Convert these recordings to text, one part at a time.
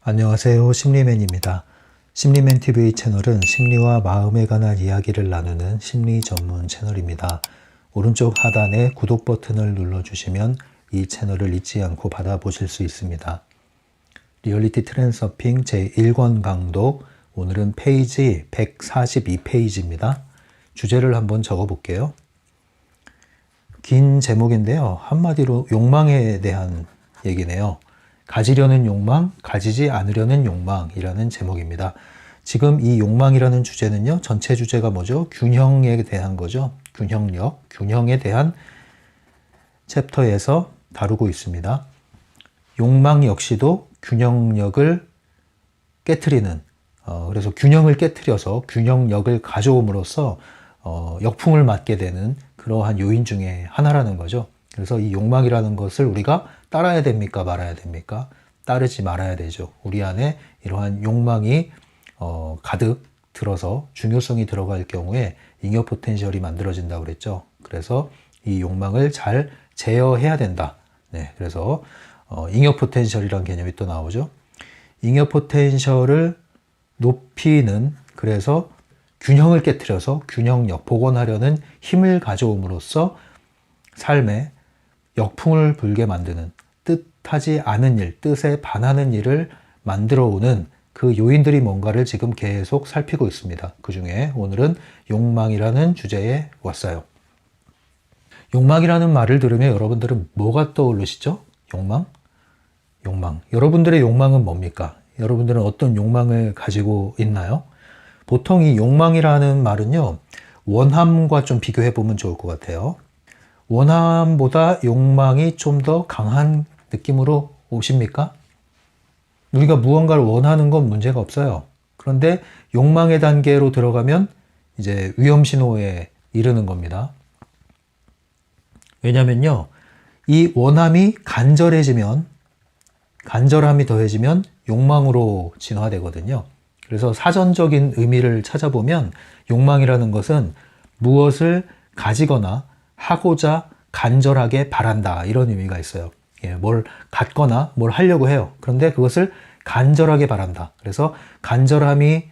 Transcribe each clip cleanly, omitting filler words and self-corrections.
안녕하세요. 심리맨입니다. 심리맨TV 채널은 심리와 마음에 관한 이야기를 나누는 심리 전문 채널입니다. 오른쪽 하단에 구독 버튼을 눌러주시면 이 채널을 잊지 않고 받아보실 수 있습니다. 리얼리티 트랜서핑 제1권 강독, 오늘은 페이지 142페이지입니다. 주제를 한번 적어볼게요. 긴 제목인데요. 한마디로 욕망에 대한 얘기네요. 가지려는 욕망, 가지지 않으려는 욕망이라는 제목입니다. 지금 이 욕망이라는 주제는요, 전체 주제가 뭐죠? 균형에 대한 거죠. 균형력, 균형에 대한 챕터에서 다루고 있습니다. 욕망 역시도 균형력을 깨트리는, 그래서 균형을 깨트려서 균형력을 가져옴으로써 역풍을 맞게 되는 그러한 요인 중에 하나라는 거죠. 그래서 이 욕망이라는 것을 우리가 따라야 됩니까? 말아야 됩니까? 따르지 말아야 되죠. 우리 안에 이러한 욕망이 가득 들어서 중요성이 들어갈 경우에 잉여 포텐셜이 만들어진다고 그랬죠. 그래서 이 욕망을 잘 제어해야 된다. 네, 그래서 잉여 포텐셜이라는 개념이 또 나오죠. 잉여 포텐셜을 높이는, 그래서 균형을 깨트려서 균형력, 복원하려는 힘을 가져옴으로써 삶에 역풍을 불게 만드는, 뜻하지 않은 일, 뜻에 반하는 일을 만들어 오는 그 요인들이 뭔가를 지금 계속 살피고 있습니다. 그 중에 오늘은 욕망이라는 주제에 왔어요. 욕망이라는 말을 들으면 여러분들은 뭐가 떠오르시죠? 욕망? 욕망. 여러분들의 욕망은 뭡니까? 여러분들은 어떤 욕망을 가지고 있나요? 보통 이 욕망이라는 말은요, 원함과 좀 비교해 보면 좋을 것 같아요. 원함보다 욕망이 좀 더 강한 느낌으로 오십니까? 우리가 무언가를 원하는 건 문제가 없어요. 그런데 욕망의 단계로 들어가면 이제 위험 신호에 이르는 겁니다. 왜냐면요, 이 원함이 간절함이 더해지면 욕망으로 진화되거든요. 그래서 사전적인 의미를 찾아보면 욕망이라는 것은 무엇을 가지거나 하고자 간절하게 바란다, 이런 의미가 있어요. 뭘 갖거나 뭘 하려고 해요. 그런데 그것을 간절하게 바란다. 그래서 간절함이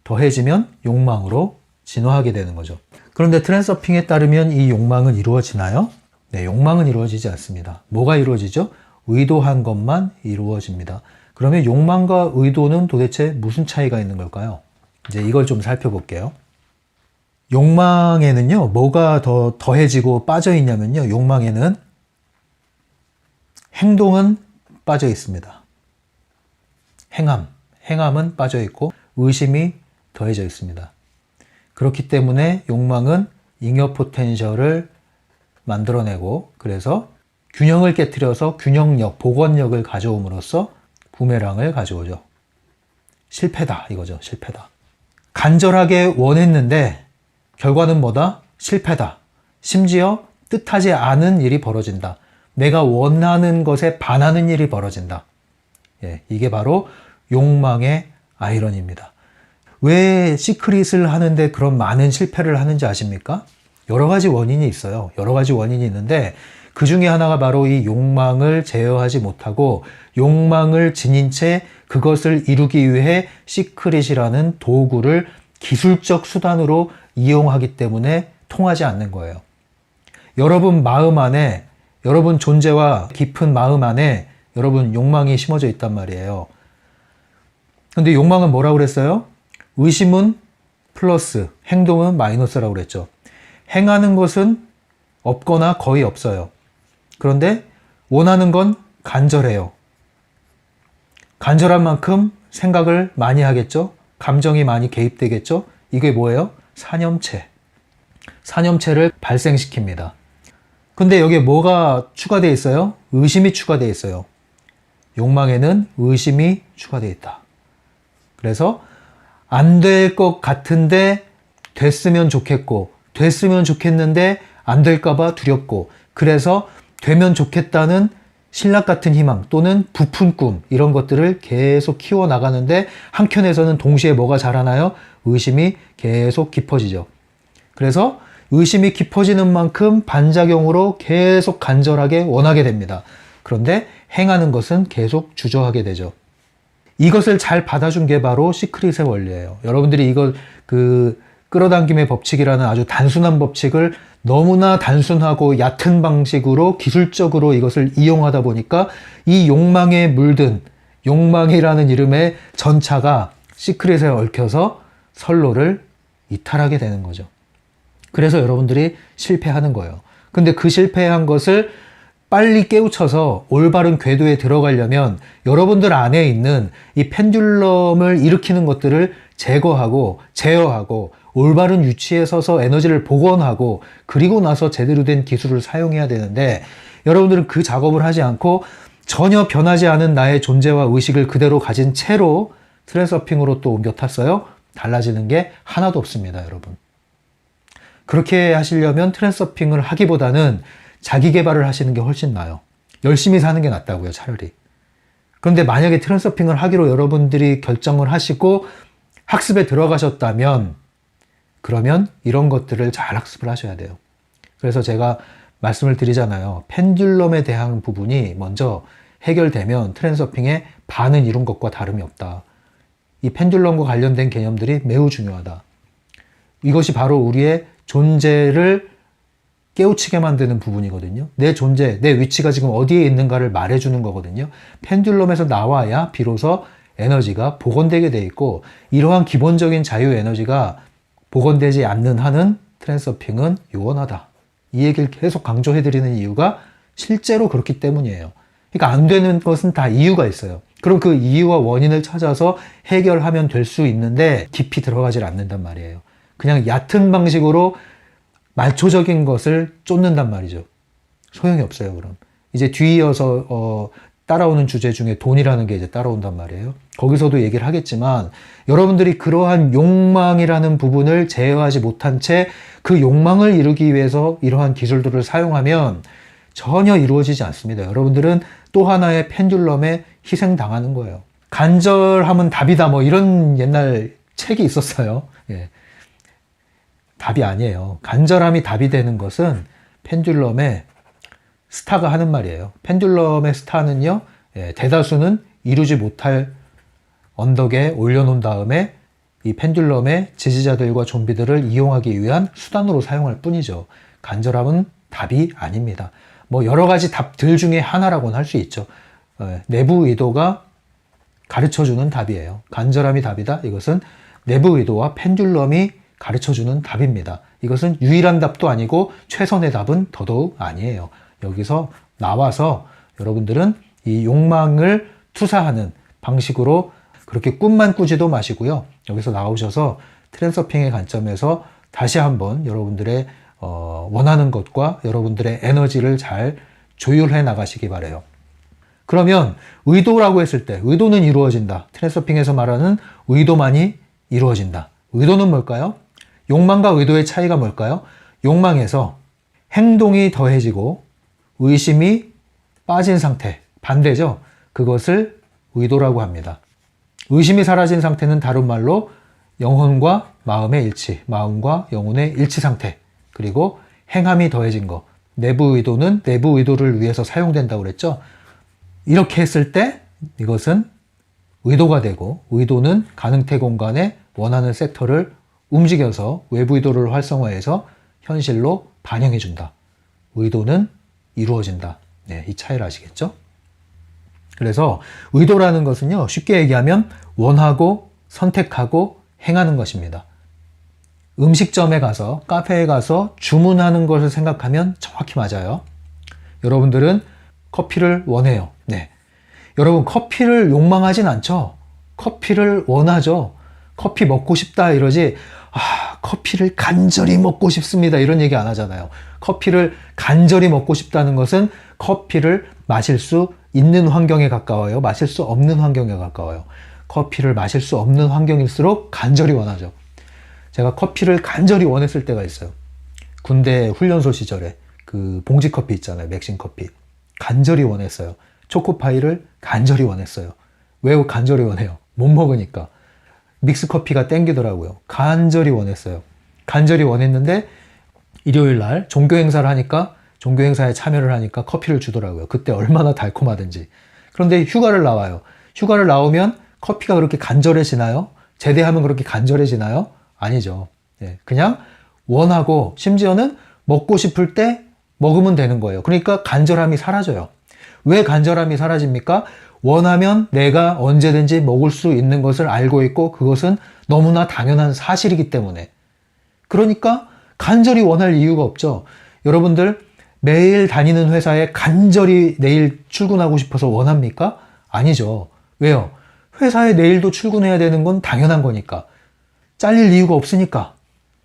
더해지면 욕망으로 진화하게 되는 거죠. 그런데 트랜서핑에 따르면 이 욕망은 이루어지나요? 네, 욕망은 이루어지지 않습니다. 뭐가 이루어지죠? 의도한 것만 이루어집니다. 그러면 욕망과 의도는 도대체 무슨 차이가 있는 걸까요? 이제 이걸 좀 살펴볼게요. 욕망에는요, 뭐가 더 더해지고 빠져 있냐면요, 욕망에는 행동은 빠져 있습니다. 행함은 빠져 있고 의심이 더해져 있습니다. 그렇기 때문에 욕망은 잉여 포텐셜을 만들어내고, 그래서 균형을 깨트려서 균형력, 복원력을 가져옴으로써 부메랑을 가져오죠. 실패다, 이거죠. 실패다. 간절하게 원했는데 결과는 뭐다? 실패다. 심지어 뜻하지 않은 일이 벌어진다. 내가 원하는 것에 반하는 일이 벌어진다. 이게 바로 욕망의 아이러니입니다. 왜 시크릿을 하는데 그런 많은 실패를 하는지 아십니까? 여러 가지 원인이 있어요. 여러 가지 원인이 있는데 그 중에 하나가 바로 이 욕망을 제어하지 못하고 욕망을 지닌 채 그것을 이루기 위해 시크릿이라는 도구를 기술적 수단으로 이용하기 때문에 통하지 않는 거예요. 여러분 마음 안에, 여러분 존재와 깊은 마음 안에 여러분 욕망이 심어져 있단 말이에요. 근데 욕망은 뭐라고 그랬어요? 의심은 플러스, 행동은 마이너스라고 그랬죠. 행하는 것은 없거나 거의 없어요. 그런데 원하는 건 간절해요. 간절한 만큼 생각을 많이 하겠죠? 감정이 많이 개입되겠죠? 이게 뭐예요? 사념체를 발생시킵니다. 근데 여기에 뭐가 추가되어 있어요? 의심이 추가되어 있어요. 욕망에는 의심이 추가되어 있다. 그래서 안 될 것 같은데 됐으면 좋겠고, 됐으면 좋겠는데 안 될까봐 두렵고, 그래서 되면 좋겠다는 신락 같은 희망 또는 부푼 꿈, 이런 것들을 계속 키워나가는데 한켠에서는 동시에 뭐가 자라나요? 의심이 계속 깊어지죠. 그래서 의심이 깊어지는 만큼 반작용으로 계속 간절하게 원하게 됩니다. 그런데 행하는 것은 계속 주저하게 되죠. 이것을 잘 받아준 게 바로 시크릿의 원리예요. 여러분들이 이걸 끌어당김의 법칙이라는 아주 단순한 법칙을 너무나 단순하고 얕은 방식으로 기술적으로 이것을 이용하다 보니까 이 욕망에 물든 욕망이라는 이름의 전차가 시크릿에 얽혀서 선로를 이탈하게 되는 거죠. 그래서 여러분들이 실패하는 거예요. 근데 그 실패한 것을 빨리 깨우쳐서 올바른 궤도에 들어가려면 여러분들 안에 있는 이 펜듈럼을 일으키는 것들을 제거하고 제어하고 올바른 위치에 서서 에너지를 복원하고 그리고 나서 제대로 된 기술을 사용해야 되는데 여러분들은 그 작업을 하지 않고 전혀 변하지 않은 나의 존재와 의식을 그대로 가진 채로 트랜서핑으로 또 옮겨 탔어요. 달라지는 게 하나도 없습니다, 여러분. 그렇게 하시려면 트랜서핑을 하기보다는 자기 개발을 하시는 게 훨씬 나아요. 열심히 사는 게 낫다고요, 차라리. 그런데 만약에 트랜서핑을 하기로 여러분들이 결정을 하시고 학습에 들어가셨다면 그러면 이런 것들을 잘 학습을 하셔야 돼요. 그래서 제가 말씀을 드리잖아요. 펜듈럼에 대한 부분이 먼저 해결되면 트랜서핑의 반은 이룬 것과 다름이 없다. 이 펜듈럼과 관련된 개념들이 매우 중요하다. 이것이 바로 우리의 존재를 깨우치게 만드는 부분이거든요. 내 존재, 내 위치가 지금 어디에 있는가를 말해주는 거거든요. 펜듈럼에서 나와야 비로소 에너지가 복원되게 돼 있고 이러한 기본적인 자유 에너지가 복원되지 않는 한은 트랜서핑은 요원하다. 이 얘기를 계속 강조해드리는 이유가 실제로 그렇기 때문이에요. 그러니까 안 되는 것은 다 이유가 있어요. 그럼 그 이유와 원인을 찾아서 해결하면 될 수 있는데 깊이 들어가질 않는단 말이에요. 그냥 얕은 방식으로 말초적인 것을 쫓는단 말이죠. 소용이 없어요, 그럼. 이제 뒤이어서 따라오는 주제 중에 돈이라는 게 이제 따라온단 말이에요. 거기서도 얘기를 하겠지만 여러분들이 그러한 욕망이라는 부분을 제어하지 못한 채 그 욕망을 이루기 위해서 이러한 기술들을 사용하면 전혀 이루어지지 않습니다. 여러분들은 또 하나의 펜듈럼에 희생당하는 거예요. 간절함은 답이다 뭐 이런 옛날 책이 있었어요. 예. 답이 아니에요. 간절함이 답이 되는 것은 펜듈럼의 스타가 하는 말이에요. 펜듈럼의 스타는요, 대다수는 이루지 못할 언덕에 올려놓은 다음에 이 펜듈럼의 지지자들과 좀비들을 이용하기 위한 수단으로 사용할 뿐이죠. 간절함은 답이 아닙니다. 뭐 여러 가지 답들 중에 하나라고는 할 수 있죠. 내부 의도가 가르쳐주는 답이에요. 간절함이 답이다. 이것은 내부 의도와 펜듈럼이 가르쳐주는 답입니다. 이것은 유일한 답도 아니고 최선의 답은 더더욱 아니에요. 여기서 나와서 여러분들은 이 욕망을 투사하는 방식으로 그렇게 꿈만 꾸지도 마시고요. 여기서 나오셔서 트랜서핑의 관점에서 다시 한번 여러분들의 원하는 것과 여러분들의 에너지를 잘 조율해 나가시기 바라요. 그러면 의도라고 했을 때 의도는 이루어진다. 트랜서핑에서 말하는 의도만이 이루어진다. 의도는 뭘까요? 욕망과 의도의 차이가 뭘까요? 욕망에서 행동이 더해지고 의심이 빠진 상태, 반대죠. 그것을 의도라고 합니다. 의심이 사라진 상태는 다른 말로 영혼과 마음의 일치, 마음과 영혼의 일치 상태, 그리고 행함이 더해진 거, 내부 의도는 내부 의도를 위해서 사용된다고 그랬죠. 이렇게 했을 때 이것은 의도가 되고 의도는 가능태 공간에 원하는 섹터를 움직여서 외부 의도를 활성화해서 현실로 반영해 준다. 의도는 이루어진다. 네, 이 차이를 아시겠죠? 그래서 의도라는 것은요, 쉽게 얘기하면 원하고 선택하고 행하는 것입니다. 음식점에 가서, 카페에 가서 주문하는 것을 생각하면 정확히 맞아요. 여러분들은 커피를 원해요. 네. 여러분, 커피를 욕망하진 않죠? 커피를 원하죠? 커피 먹고 싶다 이러지, 커피를 간절히 먹고 싶습니다. 이런 얘기 안 하잖아요. 커피를 간절히 먹고 싶다는 것은 커피를 마실 수 있는 환경에 가까워요. 마실 수 없는 환경에 가까워요. 커피를 마실 수 없는 환경일수록 간절히 원하죠. 제가 커피를 간절히 원했을 때가 있어요. 군대 훈련소 시절에 그 봉지 커피 있잖아요. 맥심 커피. 간절히 원했어요. 초코파이를 간절히 원했어요. 왜 간절히 원해요? 못 먹으니까. 믹스 커피가 땡기더라고요. 간절히 원했어요. 간절히 원했는데 일요일 날 종교 행사를 하니까 종교 행사에 참여를 하니까 커피를 주더라고요. 그때 얼마나 달콤하든지. 그런데 휴가를 나와요. 휴가를 나오면 커피가 그렇게 간절해지나요? 제대하면 그렇게 간절해지나요? 아니죠. 예, 그냥 원하고 심지어는 먹고 싶을 때 먹으면 되는 거예요. 그러니까 간절함이 사라져요. 왜 간절함이 사라집니까? 원하면 내가 언제든지 먹을 수 있는 것을 알고 있고 그것은 너무나 당연한 사실이기 때문에. 그러니까 간절히 원할 이유가 없죠. 여러분들 매일 다니는 회사에 간절히 내일 출근하고 싶어서 원합니까? 아니죠. 왜요? 회사에 내일도 출근해야 되는 건 당연한 거니까. 잘릴 이유가 없으니까.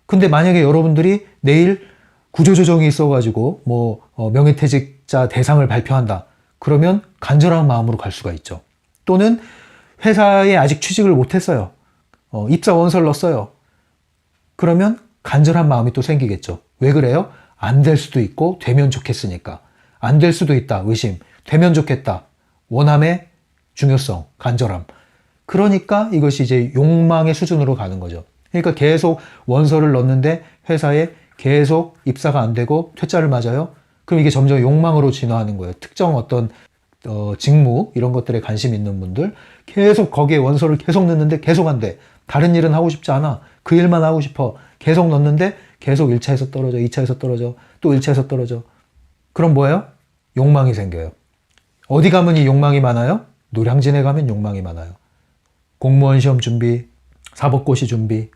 근데 만약에 여러분들이 내일 구조조정이 있어가지고 명예퇴직자 대상을 발표한다. 그러면 간절한 마음으로 갈 수가 있죠. 또는 회사에 아직 취직을 못했어요. 입사 원서를 넣었어요. 그러면 간절한 마음이 또 생기겠죠. 왜 그래요? 안 될 수도 있고 되면 좋겠으니까. 안 될 수도 있다. 의심. 되면 좋겠다. 원함의 중요성, 간절함. 그러니까 이것이 이제 욕망의 수준으로 가는 거죠. 그러니까 계속 원서를 넣는데 회사에 계속 입사가 안 되고 퇴짜를 맞아요. 그럼 이게 점점 욕망으로 진화하는 거예요. 특정 어떤 직무 이런 것들에 관심 있는 분들 계속 거기에 원서를 계속 넣는데 계속 안 돼. 다른 일은 하고 싶지 않아. 그 일만 하고 싶어. 계속 넣는데 계속 1차에서 떨어져, 2차에서 떨어져, 또 1차에서 떨어져. 그럼 뭐예요? 욕망이 생겨요. 어디 가면 이 욕망이 많아요? 노량진에 가면 욕망이 많아요. 공무원 시험 준비, 사법고시 준비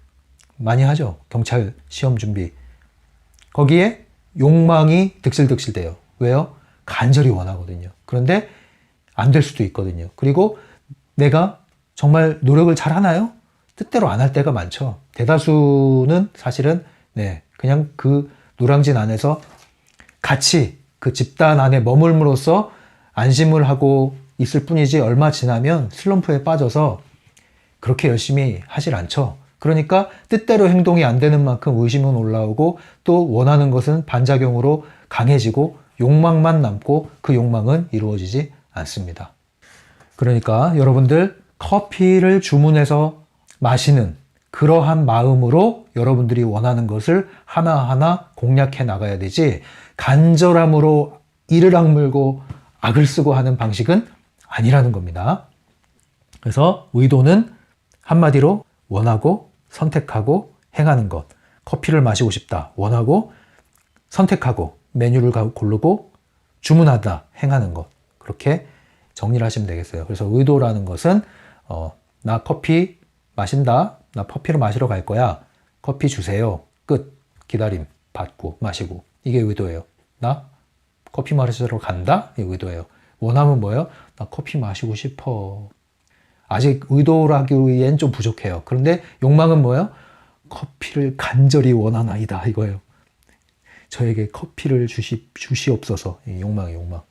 많이 하죠. 경찰 시험 준비. 거기에 욕망이 득실득실 돼요. 왜요? 간절히 원하거든요. 그런데 안 될 수도 있거든요. 그리고 내가 정말 노력을 잘 하나요? 뜻대로 안 할 때가 많죠. 대다수는 사실은 그냥 그 노량진 안에서 같이 그 집단 안에 머물므로써 안심을 하고 있을 뿐이지 얼마 지나면 슬럼프에 빠져서 그렇게 열심히 하질 않죠. 그러니까 뜻대로 행동이 안 되는 만큼 의심은 올라오고 또 원하는 것은 반작용으로 강해지고 욕망만 남고 그 욕망은 이루어지지 않습니다. 그러니까 여러분들 커피를 주문해서 마시는 그러한 마음으로 여러분들이 원하는 것을 하나하나 공략해 나가야 되지 간절함으로 이를 악물고 악을 쓰고 하는 방식은 아니라는 겁니다. 그래서 의도는 한마디로 원하고 선택하고 행하는 것. 커피를 마시고 싶다. 원하고 선택하고 메뉴를 고르고 주문하다. 행하는 것. 그렇게 정리를 하시면 되겠어요. 그래서 의도라는 것은 나 커피 마신다. 나 커피를 마시러 갈 거야. 커피 주세요. 끝. 기다림. 받고 마시고. 이게 의도예요. 나 커피 마시러 간다. 이게 의도예요. 원하면 뭐예요? 나 커피 마시고 싶어. 아직 의도라기엔 좀 부족해요. 그런데 욕망은 뭐예요? 커피를 간절히 원하나이다. 이거예요. 저에게 커피를 주시옵소서. 욕망이 욕망.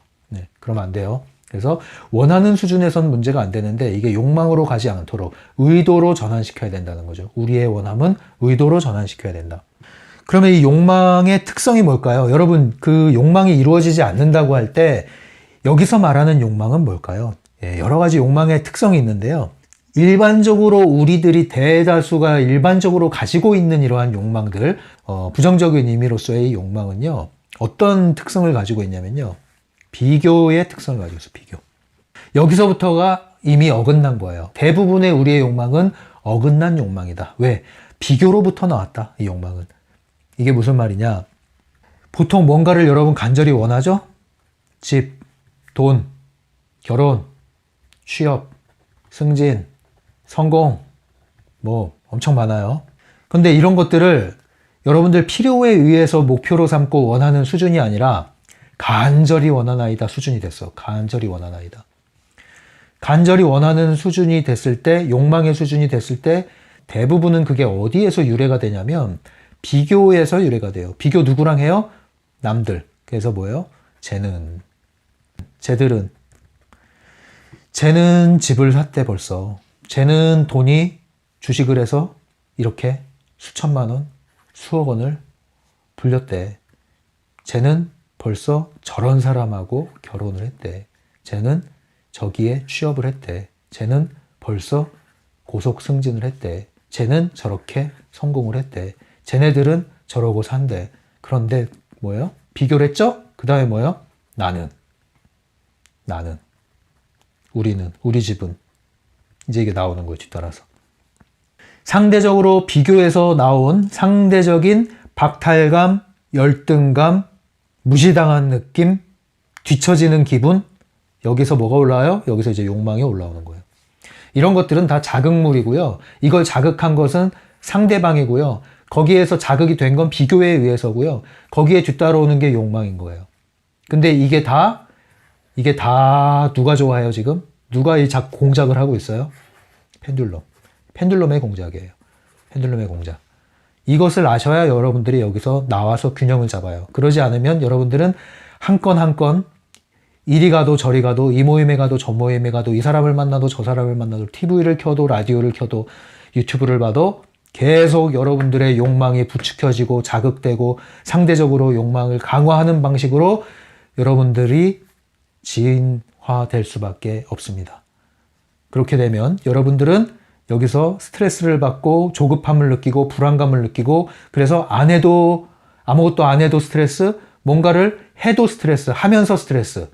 그러면 안 돼요. 그래서 원하는 수준에선 문제가 안 되는데 이게 욕망으로 가지 않도록 의도로 전환시켜야 된다는 거죠. 우리의 원함은 의도로 전환시켜야 된다. 그러면 이 욕망의 특성이 뭘까요? 여러분, 그 욕망이 이루어지지 않는다고 할 때 여기서 말하는 욕망은 뭘까요? 여러 가지 욕망의 특성이 있는데요. 일반적으로 우리들이 대다수가 일반적으로 가지고 있는 이러한 욕망들, 부정적인 의미로서의 욕망은요, 어떤 특성을 가지고 있냐면요. 비교의 특성을 가지고 있어요. 비교. 여기서부터가 이미 어긋난 거예요. 대부분의 우리의 욕망은 어긋난 욕망이다. 왜? 비교로부터 나왔다. 이 욕망은. 이게 무슨 말이냐? 보통 뭔가를 여러분 간절히 원하죠? 집, 돈, 결혼, 취업, 승진, 성공, 엄청 많아요. 근데 이런 것들을 여러분들 필요에 의해서 목표로 삼고 원하는 수준이 아니라 간절히 원하나이다 수준이 됐어. 간절히 원하나이다. 간절히 원하는 수준이 됐을 때, 욕망의 수준이 됐을 때 대부분은 그게 어디에서 유래가 되냐면 비교에서 유래가 돼요. 비교 누구랑 해요? 남들. 그래서 뭐예요? 쟤는 집을 샀대 벌써. 쟤는 돈이 주식을 해서 이렇게 수천만 원, 수억 원을 불렸대. 쟤는 벌써 저런 사람하고 결혼을 했대. 쟤는 저기에 취업을 했대. 쟤는 벌써 고속 승진을 했대. 쟤는 저렇게 성공을 했대. 쟤네들은 저러고 산대. 그런데 뭐예요? 비교를 했죠? 그 다음에 뭐예요? 나는. 우리는, 우리 집은. 이제 이게 나오는 거예요, 뒤따라서. 상대적으로 비교해서 나온 상대적인 박탈감, 열등감, 무시당한 느낌, 뒤처지는 기분, 여기서 뭐가 올라와요? 여기서 이제 욕망이 올라오는 거예요. 이런 것들은 다 자극물이고요. 이걸 자극한 것은 상대방이고요. 거기에서 자극이 된 건 비교에 의해서고요. 거기에 뒤따라오는 게 욕망인 거예요. 근데 이게 다 누가 좋아해요, 지금? 누가 이 공작을 하고 있어요? 펜듈럼. 펜듈럼의 공작이에요. 펜듈럼의 공작. 이것을 아셔야 여러분들이 여기서 나와서 균형을 잡아요. 그러지 않으면 여러분들은 한 건 한 건 이리 가도 저리 가도 이 모임에 가도 저 모임에 가도 이 사람을 만나도 저 사람을 만나도 TV를 켜도 라디오를 켜도 유튜브를 봐도 계속 여러분들의 욕망이 부추겨지고 자극되고 상대적으로 욕망을 강화하는 방식으로 여러분들이 지인화될 수밖에 없습니다. 그렇게 되면 여러분들은 여기서 스트레스를 받고 조급함을 느끼고 불안감을 느끼고 그래서 아무것도 안 해도 스트레스, 뭔가를 해도 스트레스, 하면서 스트레스,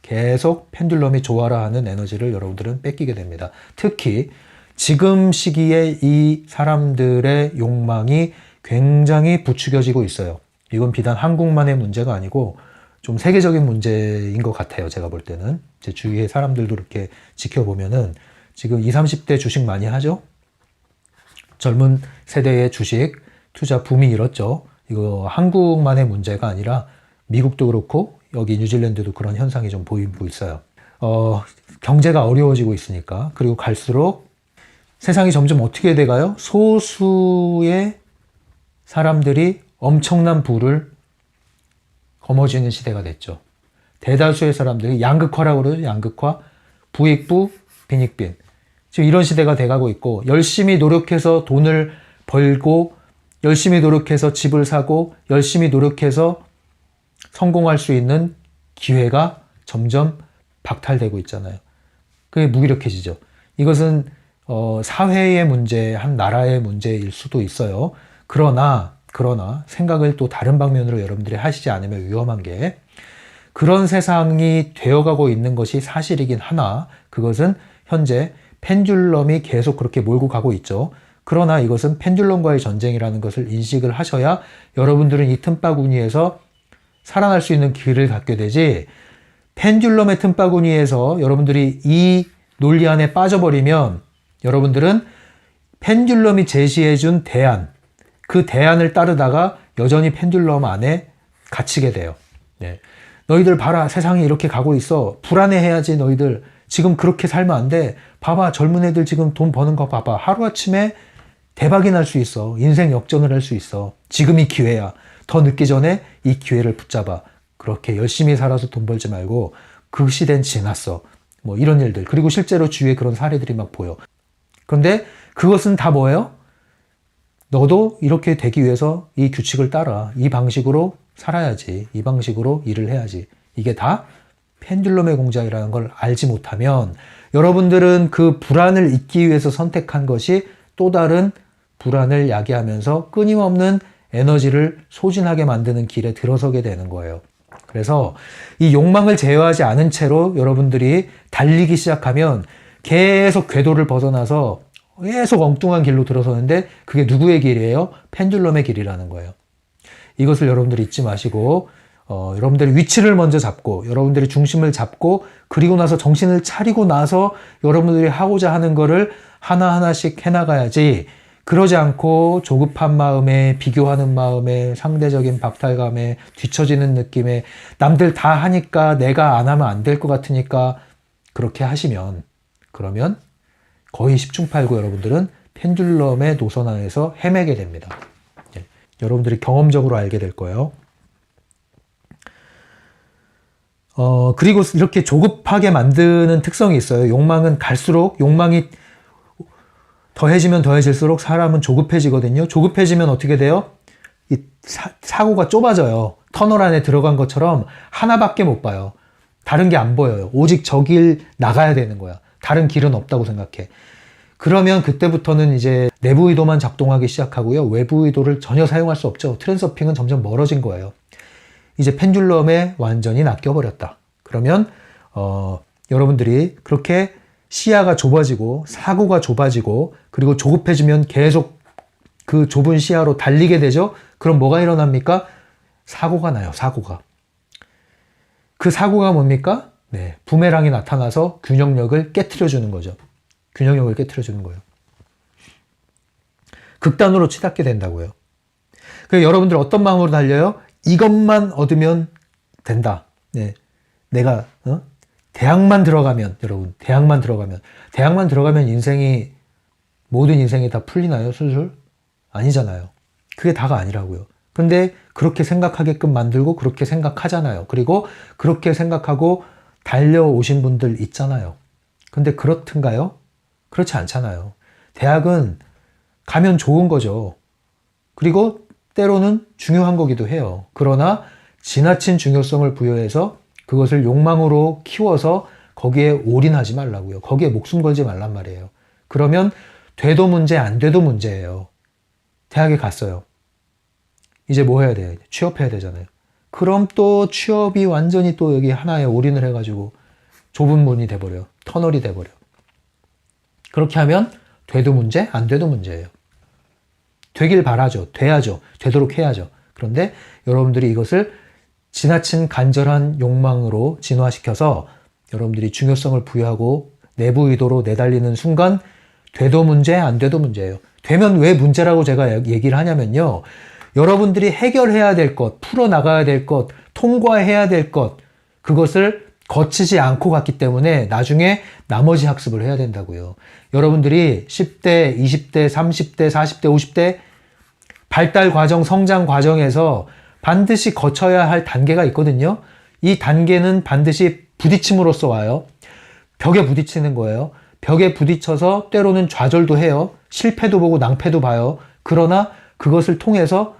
계속 펜듈럼이 조화라 하는 에너지를 여러분들은 뺏기게 됩니다. 특히 지금 시기에 이 사람들의 욕망이 굉장히 부추겨지고 있어요. 이건 비단 한국만의 문제가 아니고 좀 세계적인 문제인 것 같아요. 제가 볼 때는. 제 주위의 사람들도 이렇게 지켜보면은 지금 20, 30대 주식 많이 하죠? 젊은 세대의 주식 투자 붐이 일었죠. 이거 한국만의 문제가 아니라 미국도 그렇고 여기 뉴질랜드도 그런 현상이 좀 보이고 있어요. 경제가 어려워지고 있으니까. 그리고 갈수록 세상이 점점 어떻게 돼가요? 소수의 사람들이 엄청난 부를 거머쥐는 시대가 됐죠. 대다수의 사람들이 양극화라고 그러죠. 양극화, 부익부, 빈익빈. 지금 이런 시대가 돼가고 있고 열심히 노력해서 돈을 벌고 열심히 노력해서 집을 사고 열심히 노력해서 성공할 수 있는 기회가 점점 박탈되고 있잖아요. 그게 무기력해지죠. 이것은 사회의 문제, 한 나라의 문제일 수도 있어요. 그러나 생각을 또 다른 방면으로 여러분들이 하시지 않으면 위험한 게 그런 세상이 되어가고 있는 것이 사실이긴 하나 그것은 현재 펜듈럼이 계속 그렇게 몰고 가고 있죠. 그러나 이것은 펜듈럼과의 전쟁이라는 것을 인식을 하셔야 여러분들은 이 틈바구니에서 살아날 수 있는 길을 갖게 되지 펜듈럼의 틈바구니에서 여러분들이 이 논리 안에 빠져버리면 여러분들은 펜듈럼이 제시해준 대안, 그 대안을 따르다가 여전히 펜듈럼 안에 갇히게 돼요. 네. 너희들 봐라, 세상이 이렇게 가고 있어. 불안해해야지 너희들. 지금 그렇게 살면 안 돼. 봐봐, 젊은 애들 지금 돈 버는 거 봐봐. 하루아침에 대박이 날 수 있어. 인생 역전을 할 수 있어. 지금이 기회야. 더 늦기 전에 이 기회를 붙잡아. 그렇게 열심히 살아서 돈 벌지 말고 그 시대는 지났어. 뭐 이런 일들. 그리고 실제로 주위에 그런 사례들이 막 보여. 그런데 그것은 다 뭐예요? 너도 이렇게 되기 위해서 이 규칙을 따라. 이 방식으로 살아야지. 이 방식으로 일을 해야지. 이게 다 펜듈럼의 공작이라는 걸 알지 못하면 여러분들은 그 불안을 잊기 위해서 선택한 것이 또 다른 불안을 야기하면서 끊임없는 에너지를 소진하게 만드는 길에 들어서게 되는 거예요. 그래서 이 욕망을 제어하지 않은 채로 여러분들이 달리기 시작하면 계속 궤도를 벗어나서 계속 엉뚱한 길로 들어서는데 그게 누구의 길이에요? 펜듈럼의 길이라는 거예요. 이것을 여러분들이 잊지 마시고 여러분들이 위치를 먼저 잡고 여러분들이 중심을 잡고 그리고 나서 정신을 차리고 나서 여러분들이 하고자 하는 거를 하나하나씩 해나가야지 그러지 않고 조급한 마음에 비교하는 마음에 상대적인 박탈감에 뒤처지는 느낌에 남들 다 하니까 내가 안 하면 안 될 것 같으니까 그렇게 하시면 그러면 거의 10중팔구 여러분들은 펜듈럼의 노선 안에서 헤매게 됩니다. 여러분들이 경험적으로 알게 될 거예요. 그리고 이렇게 조급하게 만드는 특성이 있어요. 욕망은 갈수록 욕망이 더해지면 더해질수록 사람은 조급해지거든요. 조급해지면 어떻게 돼요? 이 사고가 좁아져요. 터널 안에 들어간 것처럼 하나밖에 못 봐요. 다른 게 안 보여요. 오직 저 길 나가야 되는 거야. 다른 길은 없다고 생각해. 그러면 그때부터는 이제 내부 의도만 작동하기 시작하고요. 외부 의도를 전혀 사용할 수 없죠. 트랜서핑은 점점 멀어진 거예요. 이제 펜듈럼에 완전히 낚여버렸다. 그러면 여러분들이 그렇게 시야가 좁아지고 사고가 좁아지고 그리고 조급해지면 계속 그 좁은 시야로 달리게 되죠. 그럼 뭐가 일어납니까? 사고가 나요. 사고가. 그 사고가 뭡니까? 네, 부메랑이 나타나서 균형력을 깨트려 주는 거죠. 균형력을 깨트려 주는 거예요. 극단으로 치닫게 된다고요. 그래서 여러분들 어떤 마음으로 달려요? 이것만 얻으면 된다. 네, 내가 대학만 들어가면, 여러분, 대학만 들어가면 인생이, 모든 인생이 다 풀리나요? 술술? 아니잖아요. 그게 다가 아니라고요. 근데 그렇게 생각하게끔 만들고 그렇게 생각하잖아요. 그리고 그렇게 생각하고 달려오신 분들 있잖아요. 근데 그렇든가요? 그렇지 않잖아요. 대학은 가면 좋은 거죠. 그리고 때로는 중요한 거기도 해요. 그러나 지나친 중요성을 부여해서 그것을 욕망으로 키워서 거기에 올인하지 말라고요. 거기에 목숨 걸지 말란 말이에요. 그러면 돼도 문제, 안 돼도 문제예요. 대학에 갔어요. 이제 뭐 해야 돼요? 취업해야 되잖아요. 그럼 또 취업이 완전히 또 여기 하나에 올인을 해가지고 좁은 문이 돼버려요. 터널이 돼버려. 그렇게 하면 돼도 문제, 안 돼도 문제예요. 되길 바라죠. 돼야죠. 되도록 해야죠. 그런데 여러분들이 이것을 지나친 간절한 욕망으로 진화시켜서 여러분들이 중요성을 부여하고 내부 의도로 내달리는 순간 돼도 문제, 안 돼도 문제예요. 되면 왜 문제라고 제가 얘기를 하냐면요. 여러분들이 해결해야 될 것, 풀어나가야 될 것, 통과해야 될 것, 그것을 거치지 않고 갔기 때문에 나중에 나머지 학습을 해야 된다고요. 여러분들이 10대, 20대, 30대, 40대, 50대 발달 과정, 성장 과정에서 반드시 거쳐야 할 단계가 있거든요. 이 단계는 반드시 부딪힘으로써 와요. 벽에 부딪히는 거예요. 벽에 부딪혀서 때로는 좌절도 해요. 실패도 보고 낭패도 봐요. 그러나 그것을 통해서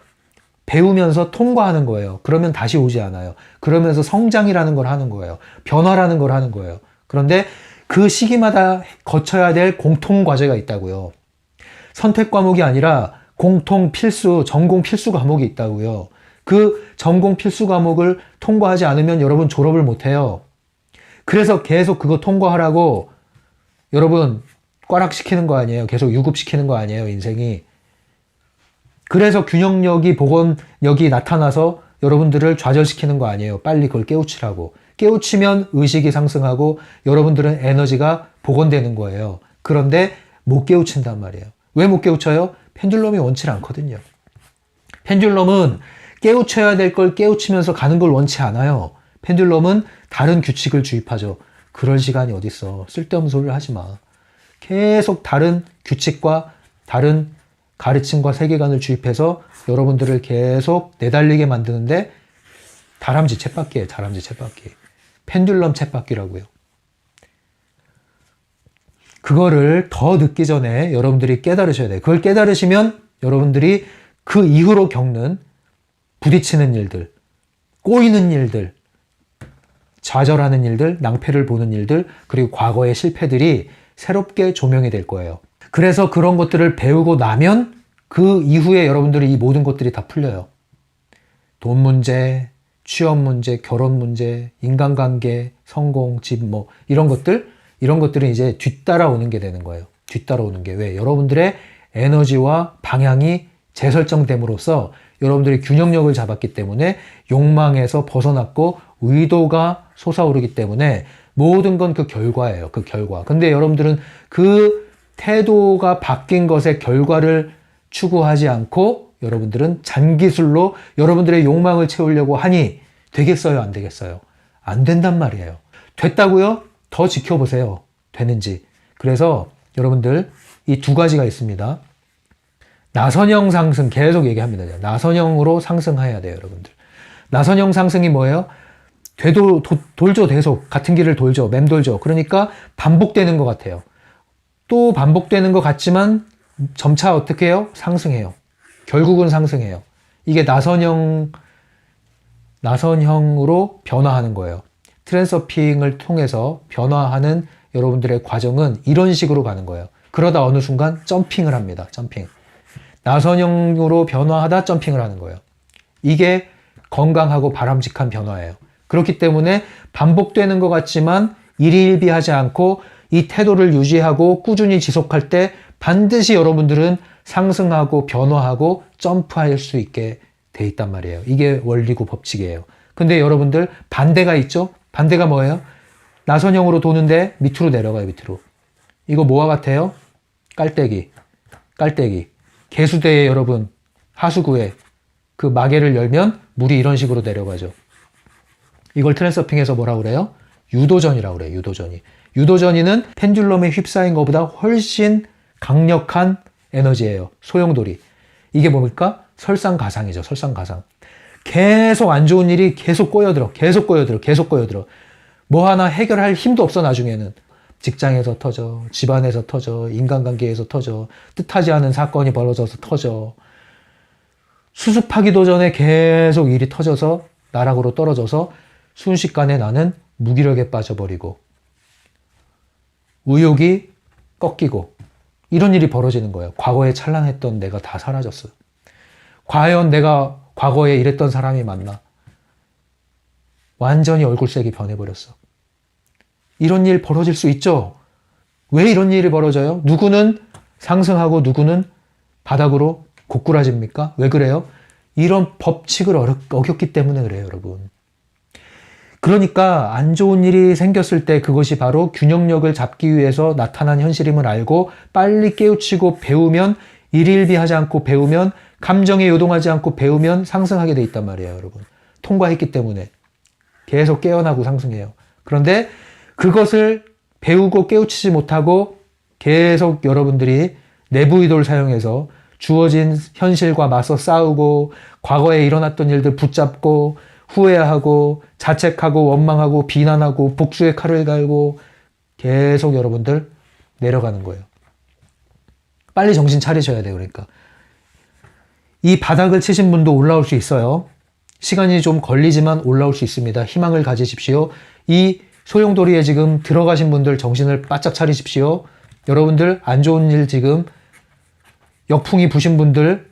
배우면서 통과하는 거예요. 그러면 다시 오지 않아요. 그러면서 성장이라는 걸 하는 거예요. 변화라는 걸 하는 거예요. 그런데 그 시기마다 거쳐야 될 공통 과제가 있다고요. 선택 과목이 아니라 공통 필수, 전공 필수 과목이 있다고요. 그 전공 필수 과목을 통과하지 않으면 여러분 졸업을 못해요. 그래서 계속 그거 통과하라고 여러분 꽈락시키는 거 아니에요. 계속 유급시키는 거 아니에요. 인생이. 그래서 균형력이, 복원력이 나타나서 여러분들을 좌절시키는 거 아니에요. 빨리 그걸 깨우치라고. 깨우치면 의식이 상승하고 여러분들은 에너지가 복원되는 거예요. 그런데 못 깨우친단 말이에요. 왜 못 깨우쳐요? 펜듈럼이 원치 않거든요. 펜듈럼은 깨우쳐야 될 걸 깨우치면서 가는 걸 원치 않아요. 펜듈럼은 다른 규칙을 주입하죠. 그럴 시간이 어딨어. 쓸데없는 소리를 하지 마. 계속 다른 규칙과 다른 가르침과 세계관을 주입해서 여러분들을 계속 내달리게 만드는데 다람쥐 쳇바퀴예요. 다람쥐 쳇바퀴. 펜듈럼 쳇바퀴라고요. 그거를 더 늦기 전에 여러분들이 깨달으셔야 돼요. 그걸 깨달으시면 여러분들이 그 이후로 겪는 부딪히는 일들, 꼬이는 일들, 좌절하는 일들, 낭패를 보는 일들, 그리고 과거의 실패들이 새롭게 조명이 될 거예요. 그래서 그런 것들을 배우고 나면 그 이후에 여러분들이 이 모든 것들이 다 풀려요. 돈 문제, 취업 문제, 결혼 문제, 인간관계, 성공, 집 뭐 이런 것들은 이제 뒤따라오는 게 되는 거예요. 뒤따라오는 게 왜? 여러분들의 에너지와 방향이 재설정됨으로써 여러분들이 균형력을 잡았기 때문에 욕망에서 벗어났고 의도가 솟아오르기 때문에 모든 건 그 결과예요. 그 결과. 근데 여러분들은 그 태도가 바뀐 것의 결과를 추구하지 않고 여러분들은 잔기술로 여러분들의 욕망을 채우려고 하니 되겠어요? 안 되겠어요? 안 된단 말이에요. 됐다고요? 더 지켜보세요. 되는지. 그래서 여러분들 이 두 가지가 있습니다. 나선형 상승 계속 얘기합니다. 나선형으로 상승해야 돼요, 여러분들. 나선형 상승이 뭐예요? 돌죠, 계속. 같은 길을 돌죠. 맴돌죠. 그러니까 반복되는 것 같아요. 또 반복되는 것 같지만 점차 어떻게 해요? 상승해요. 결국은 상승해요. 이게 나선형으로 변화하는 거예요. 트랜서핑을 통해서 변화하는 여러분들의 과정은 이런 식으로 가는 거예요. 그러다 어느 순간 점핑을 합니다. 점핑. 나선형으로 변화하다 점핑을 하는 거예요. 이게 건강하고 바람직한 변화예요. 그렇기 때문에 반복되는 것 같지만 일희일비하지 않고 이 태도를 유지하고 꾸준히 지속할 때 반드시 여러분들은 상승하고 변화하고 점프할 수 있게 돼 있단 말이에요. 이게 원리고 법칙이에요. 근데 여러분들 반대가 있죠? 반대가 뭐예요? 나선형으로 도는데 밑으로 내려가요, 밑으로. 이거 뭐와 같아요? 깔때기. 깔때기. 개수대에 여러분, 하수구에 그 마개를 열면 물이 이런 식으로 내려가죠. 이걸 트랜서핑에서 뭐라고 그래요? 유도전이라고 그래요, 유도전이. 유도전이는 펜듈럼에 휩싸인 것보다 훨씬 강력한 에너지예요. 소용돌이. 이게 뭡니까? 설상가상이죠, 설상가상. 계속 안 좋은 일이 계속 꼬여들어, 계속 꼬여들어, 계속 꼬여들어. 뭐 하나 해결할 힘도 없어, 나중에는. 직장에서 터져, 집안에서 터져, 인간관계에서 터져, 뜻하지 않은 사건이 벌어져서 터져. 수습하기도 전에 계속 일이 터져서 나락으로 떨어져서 순식간에 나는 무기력에 빠져버리고 의욕이 꺾이고 이런 일이 벌어지는 거예요. 과거에 찬란했던 내가 다 사라졌어요. 과연 내가 과거에 이랬던 사람이 맞나? 완전히 얼굴색이 변해버렸어. 이런 일 벌어질 수 있죠? 왜 이런 일이 벌어져요? 누구는 상승하고 누구는 바닥으로 고꾸라집니까? 왜 그래요? 이런 법칙을 어겼기 때문에 그래요, 여러분. 그러니까 안 좋은 일이 생겼을 때 그것이 바로 균형력을 잡기 위해서 나타난 현실임을 알고 빨리 깨우치고 배우면, 일일비하지 않고 배우면, 감정에 요동하지 않고 배우면 상승하게 돼 있단 말이에요, 여러분. 통과했기 때문에 계속 깨어나고 상승해요. 그런데 그것을 배우고 깨우치지 못하고 계속 여러분들이 내부 의도를 사용해서 주어진 현실과 맞서 싸우고 과거에 일어났던 일들 붙잡고 후회하고 자책하고 원망하고 비난하고 복수의 칼을 갈고 계속 여러분들 내려가는 거예요. 빨리 정신 차리셔야 돼요. 그러니까 이 바닥을 치신 분도 올라올 수 있어요. 시간이 좀 걸리지만 올라올 수 있습니다. 희망을 가지십시오. 이 소용돌이에 지금 들어가신 분들 정신을 바짝 차리십시오. 여러분들 안 좋은 일 지금 역풍이 부신 분들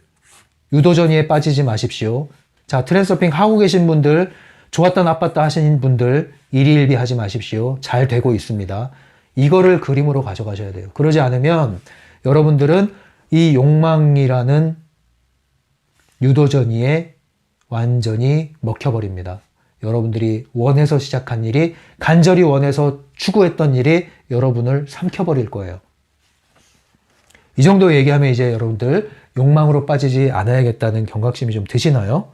유도전이에 빠지지 마십시오. 자, 트랜서핑 하고 계신 분들, 좋았다 나빴다 하신 분들 일희일비 하지 마십시오. 잘 되고 있습니다. 이거를 그림으로 가져가셔야 돼요. 그러지 않으면 여러분들은 이 욕망이라는 유도전이에 완전히 먹혀버립니다. 여러분들이 원해서 시작한 일이, 간절히 원해서 추구했던 일이 여러분을 삼켜버릴 거예요. 이 정도 얘기하면 이제 여러분들 욕망으로 빠지지 않아야겠다는 경각심이 좀 드시나요?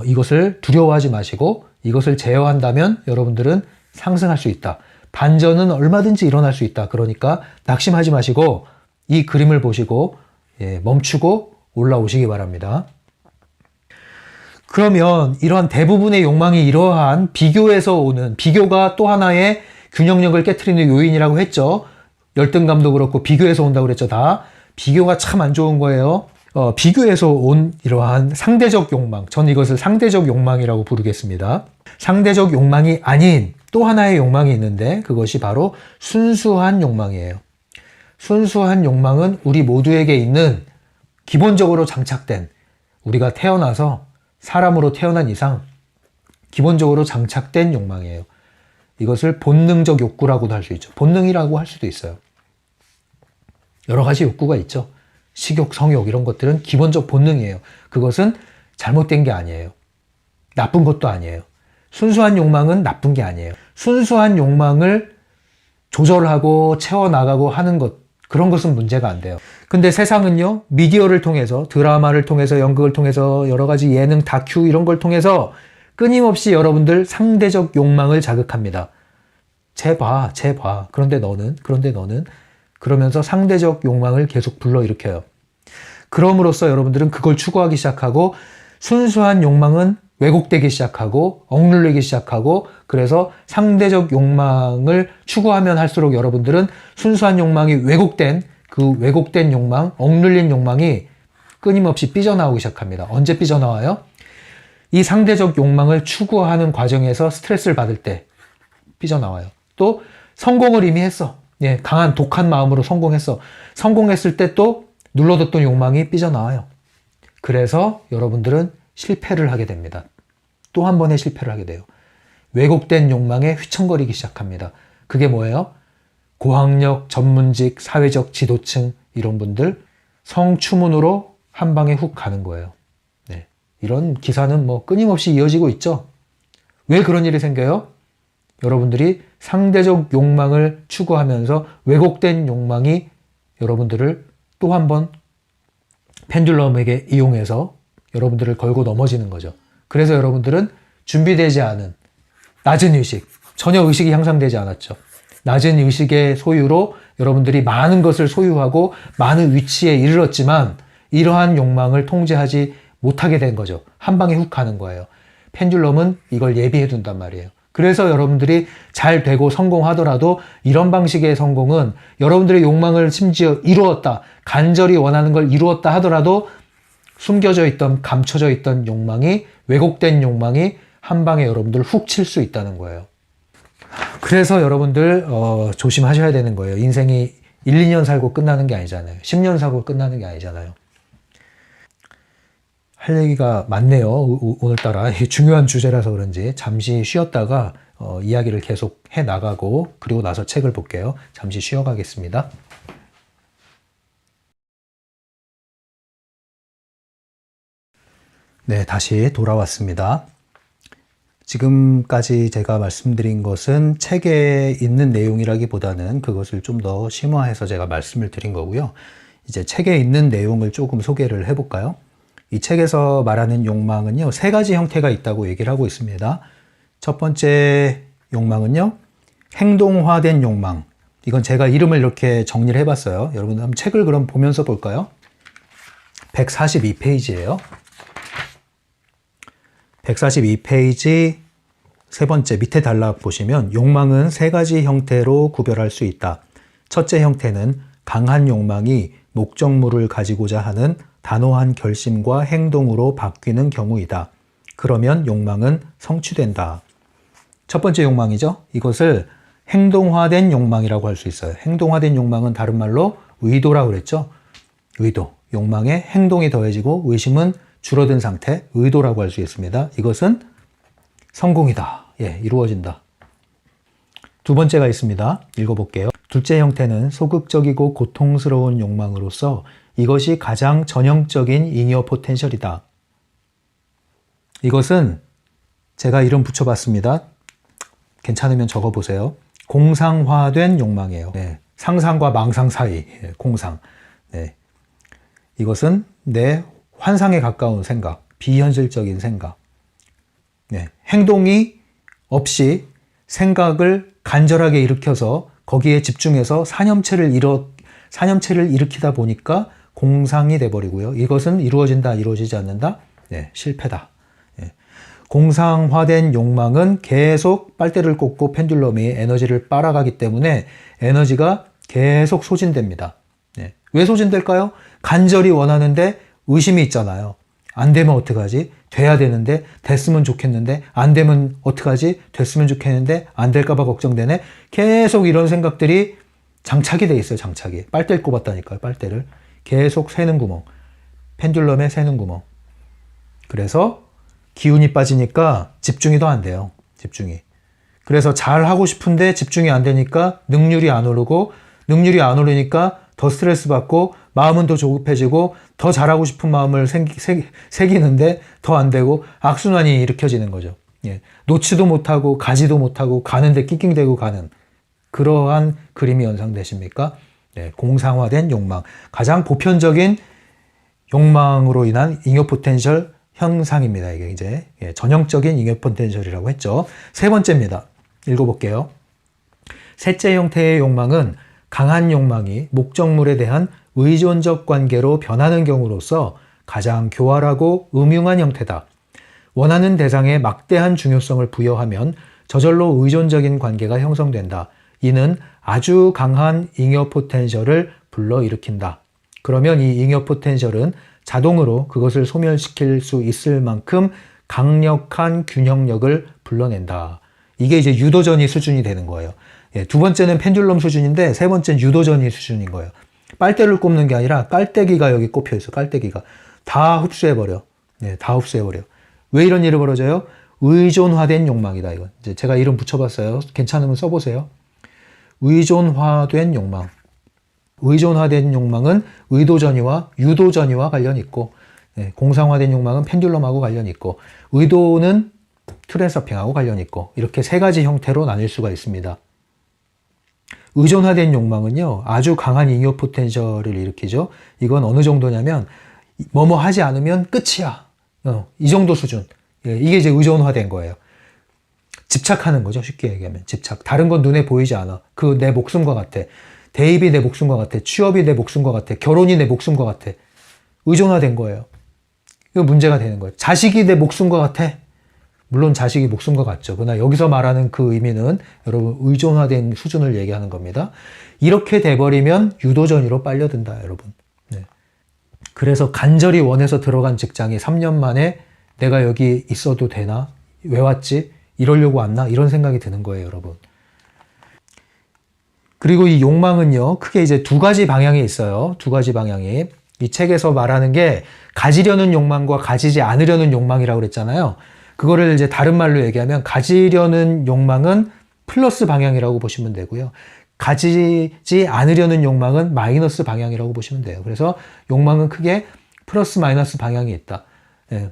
이것을 두려워하지 마시고 이것을 제어한다면 여러분들은 상승할 수 있다. 반전은 얼마든지 일어날 수 있다. 그러니까 낙심하지 마시고 이 그림을 보시고 멈추고 올라오시기 바랍니다. 그러면 이러한 대부분의 욕망이 이러한 비교에서 오는, 비교가 또 하나의 균형력을 깨트리는 요인이라고 했죠. 열등감도 그렇고 비교에서 온다고 그랬죠. 다 비교가 참 안 좋은 거예요. 비교에서 온 이러한 상대적 욕망, 저는 이것을 상대적 욕망이라고 부르겠습니다. 상대적 욕망이 아닌 또 하나의 욕망이 있는데 그것이 바로 순수한 욕망이에요. 순수한 욕망은 우리 모두에게 있는 기본적으로 장착된, 우리가 태어나서 사람으로 태어난 이상 기본적으로 장착된 욕망이에요. 이것을 본능적 욕구라고도 할 수 있죠. 본능이라고 할 수도 있어요. 여러 가지 욕구가 있죠. 식욕, 성욕 이런 것들은 기본적 본능이에요. 그것은 잘못된 게 아니에요. 나쁜 것도 아니에요. 순수한 욕망은 나쁜 게 아니에요. 순수한 욕망을 조절하고 채워나가고 하는 것, 그런 것은 문제가 안 돼요. 근데 세상은요, 미디어를 통해서, 드라마를 통해서, 연극을 통해서, 여러 가지 예능, 다큐 이런 걸 통해서 끊임없이 여러분들 상대적 욕망을 자극합니다. 쟤 봐. 그런데 너는 그러면서 상대적 욕망을 계속 불러일으켜요. 그럼으로써 여러분들은 그걸 추구하기 시작하고 순수한 욕망은 왜곡되기 시작하고 억눌리기 시작하고, 그래서 상대적 욕망을 추구하면 할수록 여러분들은 순수한 욕망이 왜곡된, 그 왜곡된 욕망, 억눌린 욕망이 끊임없이 삐져나오기 시작합니다. 언제 삐져나와요? 이 상대적 욕망을 추구하는 과정에서 스트레스를 받을 때 삐져나와요. 또 성공을 이미 했어. 강한 독한 마음으로 성공했어. 성공했을 때 또 눌러뒀던 욕망이 삐져나와요. 그래서 여러분들은 실패를 하게 됩니다. 또 한 번의 실패를 하게 돼요. 왜곡된 욕망에 휘청거리기 시작합니다. 그게 뭐예요? 고학력, 전문직, 사회적 지도층 이런 분들 성추문으로 한 방에 훅 가는 거예요. 네. 이런 기사는 뭐 끊임없이 이어지고 있죠. 왜 그런 일이 생겨요? 여러분들이 상대적 욕망을 추구하면서 왜곡된 욕망이 여러분들을 또 한 번 펜듈럼에게 이용해서 여러분들을 걸고 넘어지는 거죠. 그래서 여러분들은 준비되지 않은 낮은 의식, 전혀 의식이 향상되지 않았죠. 낮은 의식의 소유로 여러분들이 많은 것을 소유하고 많은 위치에 이르렀지만 이러한 욕망을 통제하지 못하게 된 거죠. 한 방에 훅 가는 거예요. 펜듈럼은 이걸 예비해 둔단 말이에요. 그래서 여러분들이 잘 되고 성공하더라도 이런 방식의 성공은 여러분들의 욕망을 심지어 이루었다, 간절히 원하는 걸 이루었다 하더라도 숨겨져 있던, 감춰져 있던 욕망이, 왜곡된 욕망이 한 방에 여러분들 훅 칠 수 있다는 거예요. 그래서 여러분들 조심하셔야 되는 거예요. 인생이 1, 2년 살고 끝나는 게 아니잖아요. 10년 살고 끝나는 게 아니잖아요. 할 얘기가 많네요. 오늘따라 중요한 주제라서 그런지 잠시 쉬었다가 이야기를 계속 해 나가고 그리고 나서 책을 볼게요. 잠시 쉬어가겠습니다. 네, 다시 돌아왔습니다. 지금까지 제가 말씀드린 것은 책에 있는 내용이라기보다는 그것을 좀 더 심화해서 제가 말씀을 드린 거고요. 이제 책에 있는 내용을 조금 소개를 해볼까요? 이 책에서 말하는 욕망은요, 세 가지 형태가 있다고 얘기를 하고 있습니다. 첫 번째 욕망은요, 행동화된 욕망. 이건 제가 이름을 이렇게 정리를 해봤어요. 여러분 한번 책을 그럼 보면서 볼까요? 142페이지예요. 142페이지 세 번째 밑에 단락 보시면 욕망은 세 가지 형태로 구별할 수 있다. 첫째 형태는 강한 욕망이 목적물을 가지고자 하는 단호한 결심과 행동으로 바뀌는 경우이다. 그러면 욕망은 성취된다. 첫 번째 욕망이죠. 이것을 행동화된 욕망이라고 할 수 있어요. 행동화된 욕망은 다른 말로 의도라고 그랬죠. 의도. 욕망에 행동이 더해지고 의심은 줄어든 상태, 의도라고 할 수 있습니다. 이것은 성공이다. 예, 이루어진다. 두 번째가 있습니다. 읽어볼게요. 둘째 형태는 소극적이고 고통스러운 욕망으로서 이것이 가장 전형적인 잉여 포텐셜이다. 이것은 제가 이름 붙여봤습니다. 괜찮으면 적어보세요. 공상화된 욕망이에요. 네, 상상과 망상 사이, 공상. 네. 이것은 내 환상에 가까운 생각, 비현실적인 생각. 네. 행동이 없이 생각을 간절하게 일으켜서 거기에 집중해서 사념체를 일으키다 보니까 공상이 돼버리고요. 이것은 이루어진다, 이루어지지 않는다? 네, 실패다. 네. 공상화된 욕망은 계속 빨대를 꽂고 펜듈럼이 에너지를 빨아가기 때문에 에너지가 계속 소진됩니다. 네. 왜 소진될까요? 간절히 원하는데 의심이 있잖아요. 안 되면 어떡하지? 돼야 되는데, 됐으면 좋겠는데, 안 되면 어떡하지? 됐으면 좋겠는데, 안 될까봐 걱정되네. 계속 이런 생각들이 장착이 돼 있어요, 장착이. 빨대를 꼽았다니까요, 빨대를. 계속 새는 구멍. 펜듈럼에 새는 구멍. 그래서 기운이 빠지니까 집중이 더 안 돼요, 집중이. 그래서 잘 하고 싶은데 집중이 안 되니까 능률이 안 오르고, 능률이 안 오르니까 더 스트레스 받고, 마음은 더 조급해지고 더 잘하고 싶은 마음을 새기는데 더 안 되고 악순환이 일으켜지는 거죠. 예. 놓지도 못하고 가지도 못하고 가는데 낑낑대고 가는 그러한 그림이 연상되십니까? 네, 공상화된 욕망. 가장 보편적인 욕망으로 인한 잉여 포텐셜 현상입니다. 이게 이제 전형적인 잉여 포텐셜이라고 했죠. 세 번째입니다. 읽어볼게요. 셋째 형태의 욕망은 강한 욕망이 목적물에 대한 의존적 관계로 변하는 경우로서 가장 교활하고 음흉한 형태다. 원하는 대상에 막대한 중요성을 부여하면 저절로 의존적인 관계가 형성된다. 이는 아주 강한 잉여 포텐셜을 불러일으킨다. 그러면 이 잉여 포텐셜은 자동으로 그것을 소멸시킬 수 있을 만큼 강력한 균형력을 불러낸다. 이게 이제 유도전이 수준이 되는 거예요. 예, 두 번째는 펜듈럼 수준인데 세 번째는 유도전이 수준인 거예요. 빨대를 꼽는 게 아니라 깔때기가 여기 꼽혀 있어. 깔때기가 다 흡수해버려. 네, 다 흡수해버려. 왜 이런 일이 벌어져요? 의존화된 욕망이다. 이건 이제 제가 이름 붙여봤어요. 괜찮으면 써보세요. 의존화된 욕망. 의존화된 욕망은 의도전이와 유도전이와 관련이 있고, 공상화된 욕망은 펜듈럼하고 관련이 있고, 의도는 트랜서핑하고 관련이 있고, 이렇게 세 가지 형태로 나뉠 수가 있습니다. 의존화된 욕망은요, 아주 강한 잉여 포텐셜을 일으키죠. 이건 어느 정도냐면, 뭐뭐 하지 않으면 끝이야. 이 정도 수준. 이게 이제 의존화된 거예요. 집착하는 거죠. 쉽게 얘기하면. 집착. 다른 건 눈에 보이지 않아. 그 내 목숨과 같아. 대입이 내 목숨과 같아. 취업이 내 목숨과 같아. 결혼이 내 목숨과 같아. 의존화된 거예요. 이거 문제가 되는 거예요. 자식이 내 목숨과 같아. 물론 자식이 목숨과 같죠. 그러나 여기서 말하는 그 의미는 여러분 의존화된 수준을 얘기하는 겁니다. 이렇게 돼버리면 유도전이로 빨려든다, 여러분. 네. 그래서 간절히 원해서 들어간 직장이 3년 만에 내가 여기 있어도 되나? 왜 왔지? 이러려고 왔나? 이런 생각이 드는 거예요, 여러분. 그리고 이 욕망은요, 크게 이제 두 가지 방향이 있어요. 두 가지 방향이. 이 책에서 말하는 게 가지려는 욕망과 가지지 않으려는 욕망이라고 그랬잖아요. 그거를 이제 다른 말로 얘기하면 가지려는 욕망은 플러스 방향이라고 보시면 되고요. 가지지 않으려는 욕망은 마이너스 방향이라고 보시면 돼요. 그래서 욕망은 크게 플러스 마이너스 방향이 있다.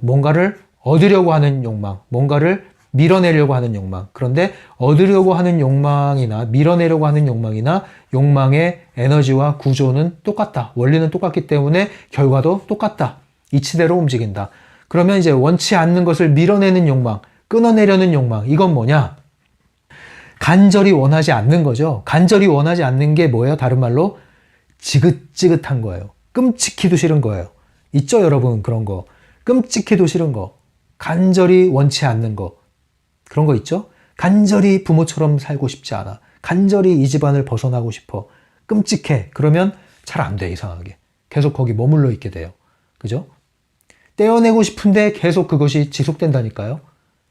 뭔가를 얻으려고 하는 욕망, 뭔가를 밀어내려고 하는 욕망. 그런데 얻으려고 하는 욕망이나 밀어내려고 하는 욕망이나 욕망의 에너지와 구조는 똑같다. 원리는 똑같기 때문에 결과도 똑같다. 이치대로 움직인다. 그러면 이제 원치 않는 것을 밀어내는 욕망, 끊어내려는 욕망. 이건 뭐냐? 간절히 원하지 않는 거죠. 간절히 원하지 않는 게 뭐예요? 다른 말로 지긋지긋한 거예요. 끔찍히도 싫은 거예요. 있죠, 여러분? 그런 거. 끔찍히도 싫은 거. 간절히 원치 않는 거. 그런 거 있죠? 간절히 부모처럼 살고 싶지 않아. 간절히 이 집안을 벗어나고 싶어. 끔찍해. 그러면 잘 안 돼, 이상하게. 계속 거기 머물러 있게 돼요. 그죠? 떼어내고 싶은데 계속 그것이 지속된다니까요.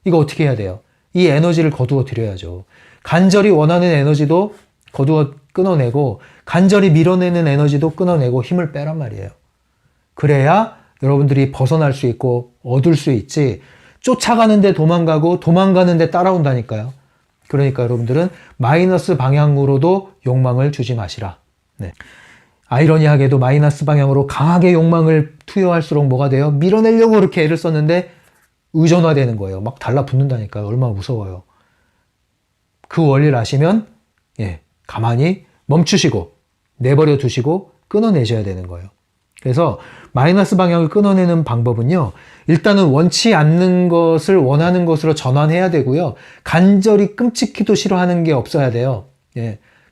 이거 어떻게 해야 돼요? 이 에너지를 거두어 드려야죠. 간절히 원하는 에너지도 거두어 끊어내고 간절히 밀어내는 에너지도 끊어내고 힘을 빼란 말이에요. 그래야 여러분들이 벗어날 수 있고 얻을 수 있지, 쫓아가는데 도망가고 도망가는데 따라온다니까요. 그러니까 여러분들은 마이너스 방향으로도 욕망을 주지 마시라. 네. 아이러니하게도 마이너스 방향으로 강하게 욕망을 투여할수록 뭐가 돼요? 밀어내려고 그렇게 애를 썼는데 의존화되는 거예요. 막 달라붙는다니까요. 얼마나 무서워요. 그 원리를 아시면 가만히 멈추시고 내버려 두시고 끊어내셔야 되는 거예요. 그래서 마이너스 방향을 끊어내는 방법은요, 일단은 원치 않는 것을 원하는 것으로 전환해야 되고요, 간절히 끔찍히도 싫어하는 게 없어야 돼요.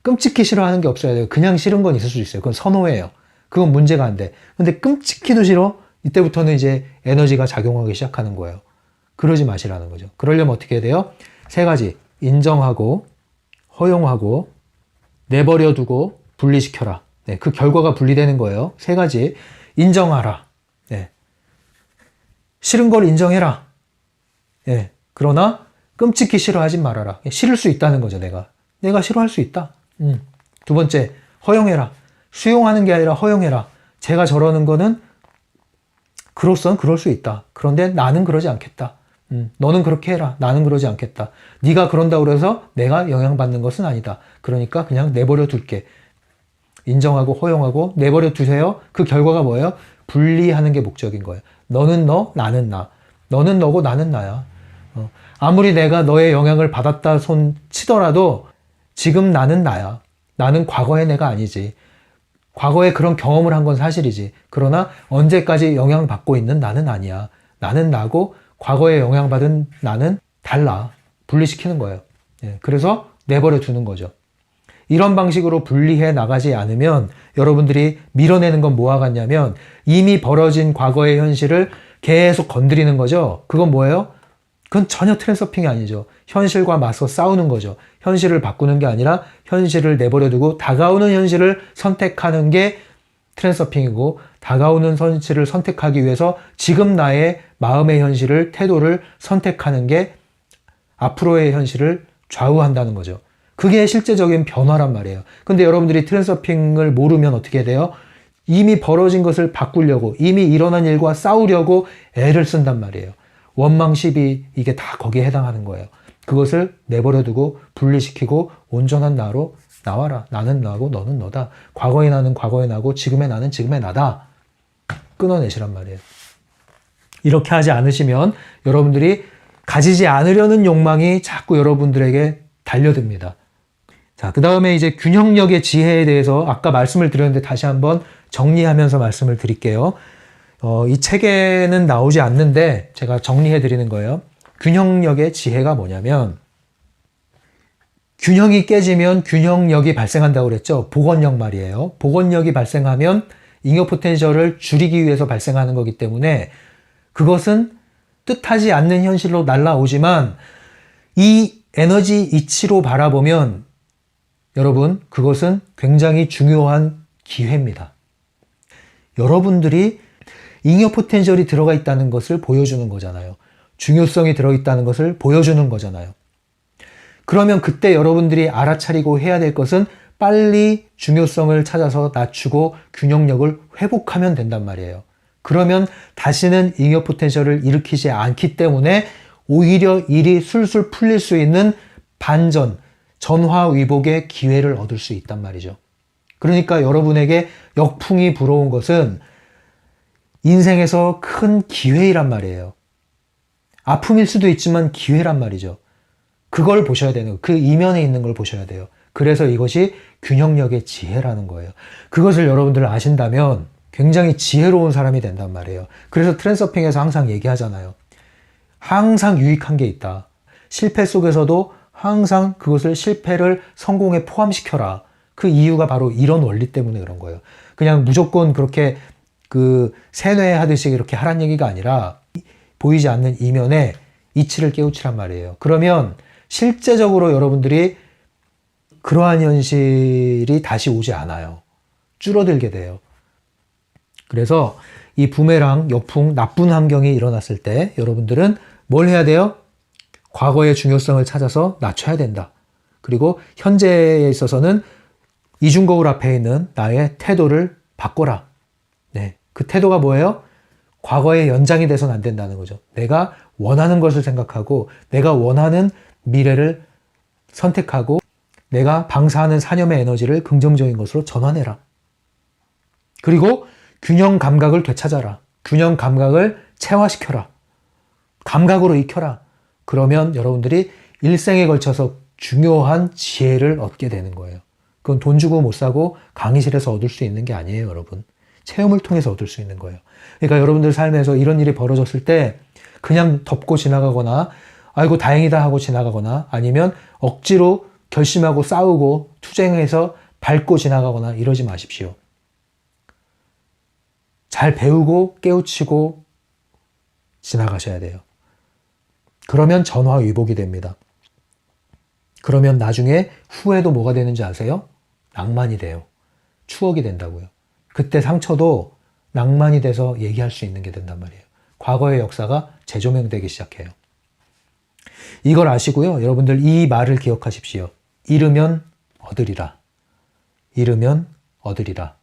끔찍히 싫어하는 게 없어야 돼요. 그냥 싫은 건 있을 수 있어요. 그건 선호예요. 그건 문제가 안 돼. 근데 끔찍히도 싫어? 이때부터는 이제 에너지가 작용하기 시작하는 거예요. 그러지 마시라는 거죠. 그러려면 어떻게 해야 돼요? 세 가지. 인정하고, 허용하고, 내버려두고, 분리시켜라. 그 결과가 분리되는 거예요. 세 가지. 인정하라. 싫은 걸 인정해라. 그러나 끔찍히 싫어하지 말아라. 싫을 수 있다는 거죠, 내가 싫어할 수 있다. 두 번째, 허용해라. 수용하는 게 아니라 허용해라. 제가 저러는 거는 그로선 그럴 수 있다. 그런데 나는 그러지 않겠다. 너는 그렇게 해라. 나는 그러지 않겠다. 네가 그런다고 해서 내가 영향받는 것은 아니다. 그러니까 그냥 내버려 둘게. 인정하고 허용하고 내버려 두세요. 그 결과가 뭐예요? 분리하는 게 목적인 거예요. 너는 너, 나는 나. 너는 너고 나는 나야. 아무리 내가 너의 영향을 받았다 손 치더라도 지금 나는 나야. 나는 과거의 내가 아니지. 과거에 그런 경험을 한 건 사실이지. 그러나 언제까지 영향받고 있는 나는 아니야. 나는 나고 과거에 영향받은 나는 달라. 분리시키는 거예요. 그래서 내버려 두는 거죠. 이런 방식으로 분리해 나가지 않으면 여러분들이 밀어내는 건 뭐와 같냐면 이미 벌어진 과거의 현실을 계속 건드리는 거죠. 그건 뭐예요? 그건 전혀 트랜서핑이 아니죠. 현실과 맞서 싸우는 거죠. 현실을 바꾸는 게 아니라 현실을 내버려두고 다가오는 현실을 선택하는 게 트랜서핑이고, 다가오는 현실을 선택하기 위해서 지금 나의 마음의 현실을, 태도를 선택하는 게 앞으로의 현실을 좌우한다는 거죠. 그게 실제적인 변화란 말이에요. 근데 여러분들이 트랜서핑을 모르면 어떻게 돼요? 이미 벌어진 것을 바꾸려고, 이미 일어난 일과 싸우려고 애를 쓴단 말이에요. 원망, 시비, 이게 다 거기에 해당하는 거예요. 그것을 내버려두고 분리시키고 온전한 나로 나와라. 나는 나고 너는 너다. 과거의 나는 과거의 나고 지금의 나는 지금의 나다. 끊어내시란 말이에요. 이렇게 하지 않으시면 여러분들이 가지지 않으려는 욕망이 자꾸 여러분들에게 달려듭니다. 자, 그 다음에 이제 균형력의 지혜에 대해서 아까 말씀을 드렸는데 다시 한번 정리하면서 말씀을 드릴게요. 이 책에는 나오지 않는데 제가 정리해 드리는 거예요. 균형력의 지혜가 뭐냐면 균형이 깨지면 균형력이 발생한다고 그랬죠. 복원력 말이에요. 복원력이 발생하면 잉여 포텐셜을 줄이기 위해서 발생하는 거기 때문에 그것은 뜻하지 않는 현실로 날아오지만 이 에너지 이치로 바라보면 여러분 그것은 굉장히 중요한 기회입니다. 여러분들이 잉여 포텐셜이 들어가 있다는 것을 보여주는 거잖아요. 중요성이 들어있다는 것을 보여주는 거잖아요. 그러면 그때 여러분들이 알아차리고 해야 될 것은 빨리 중요성을 찾아서 낮추고 균형력을 회복하면 된단 말이에요. 그러면 다시는 잉여 포텐셜을 일으키지 않기 때문에 오히려 일이 술술 풀릴 수 있는 반전, 전화위복의 기회를 얻을 수 있단 말이죠. 그러니까 여러분에게 역풍이 불어온 것은 인생에서 큰 기회이란 말이에요. 아픔일 수도 있지만 기회란 말이죠. 그걸 보셔야 되는 거예요. 그 이면에 있는 걸 보셔야 돼요. 그래서 이것이 균형력의 지혜라는 거예요. 그것을 여러분들 아신다면 굉장히 지혜로운 사람이 된단 말이에요. 그래서 트랜서핑에서 항상 얘기하잖아요. 항상 유익한 게 있다. 실패 속에서도 항상 그것을 실패를 성공에 포함시켜라. 그 이유가 바로 이런 원리 때문에 그런 거예요. 그냥 무조건 그렇게 세뇌하듯이 이렇게 하란 얘기가 아니라 보이지 않는 이면에 이치를 깨우치란 말이에요. 그러면 실제적으로 여러분들이 그러한 현실이 다시 오지 않아요. 줄어들게 돼요. 그래서 이 부메랑, 역풍, 나쁜 환경이 일어났을 때 여러분들은 뭘 해야 돼요? 과거의 중요성을 찾아서 낮춰야 된다. 그리고 현재에 있어서는 이중거울 앞에 있는 나의 태도를 바꿔라. 네, 그 태도가 뭐예요? 과거의 연장이 돼서는 안 된다는 거죠. 내가 원하는 것을 생각하고 내가 원하는 미래를 선택하고 내가 방사하는 사념의 에너지를 긍정적인 것으로 전환해라. 그리고 균형 감각을 되찾아라. 균형 감각을 체화시켜라. 감각으로 익혀라. 그러면 여러분들이 일생에 걸쳐서 중요한 지혜를 얻게 되는 거예요. 그건 돈 주고 못 사고 강의실에서 얻을 수 있는 게 아니에요, 여러분. 체험을 통해서 얻을 수 있는 거예요. 그러니까 여러분들 삶에서 이런 일이 벌어졌을 때 그냥 덮고 지나가거나 아이고 다행이다 하고 지나가거나 아니면 억지로 결심하고 싸우고 투쟁해서 밟고 지나가거나 이러지 마십시오. 잘 배우고 깨우치고 지나가셔야 돼요. 그러면 전화위복이 됩니다. 그러면 나중에 후회도 뭐가 되는지 아세요? 낭만이 돼요. 추억이 된다고요. 그때 상처도 낭만이 돼서 얘기할 수 있는 게 된단 말이에요. 과거의 역사가 재조명되기 시작해요. 이걸 아시고요. 여러분들 이 말을 기억하십시오. 잃으면 얻으리라. 잃으면 얻으리라.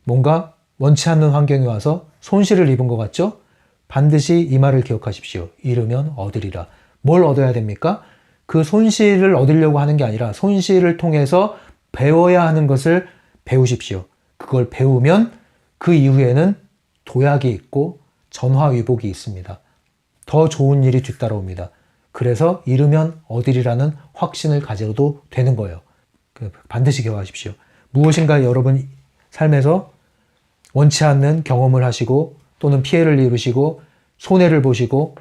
뭔가 원치 않는 환경이 와서 손실을 입은 것 같죠? 반드시 이 말을 기억하십시오. 잃으면 얻으리라. 뭘 얻어야 됩니까? 그 손실을 얻으려고 하는 게 아니라 손실을 통해서 배워야 하는 것을 배우십시오. 그걸 배우면 그 이후에는 도약이 있고 전화위복이 있습니다. 더 좋은 일이 뒤따라옵니다. 그래서 잃으면 얻으리라는 확신을 가져도 되는 거예요. 반드시 기억하십시오. 무엇인가 여러분 삶에서 원치 않는 경험을 하시고 또는 피해를 입으시고 손해를 보시고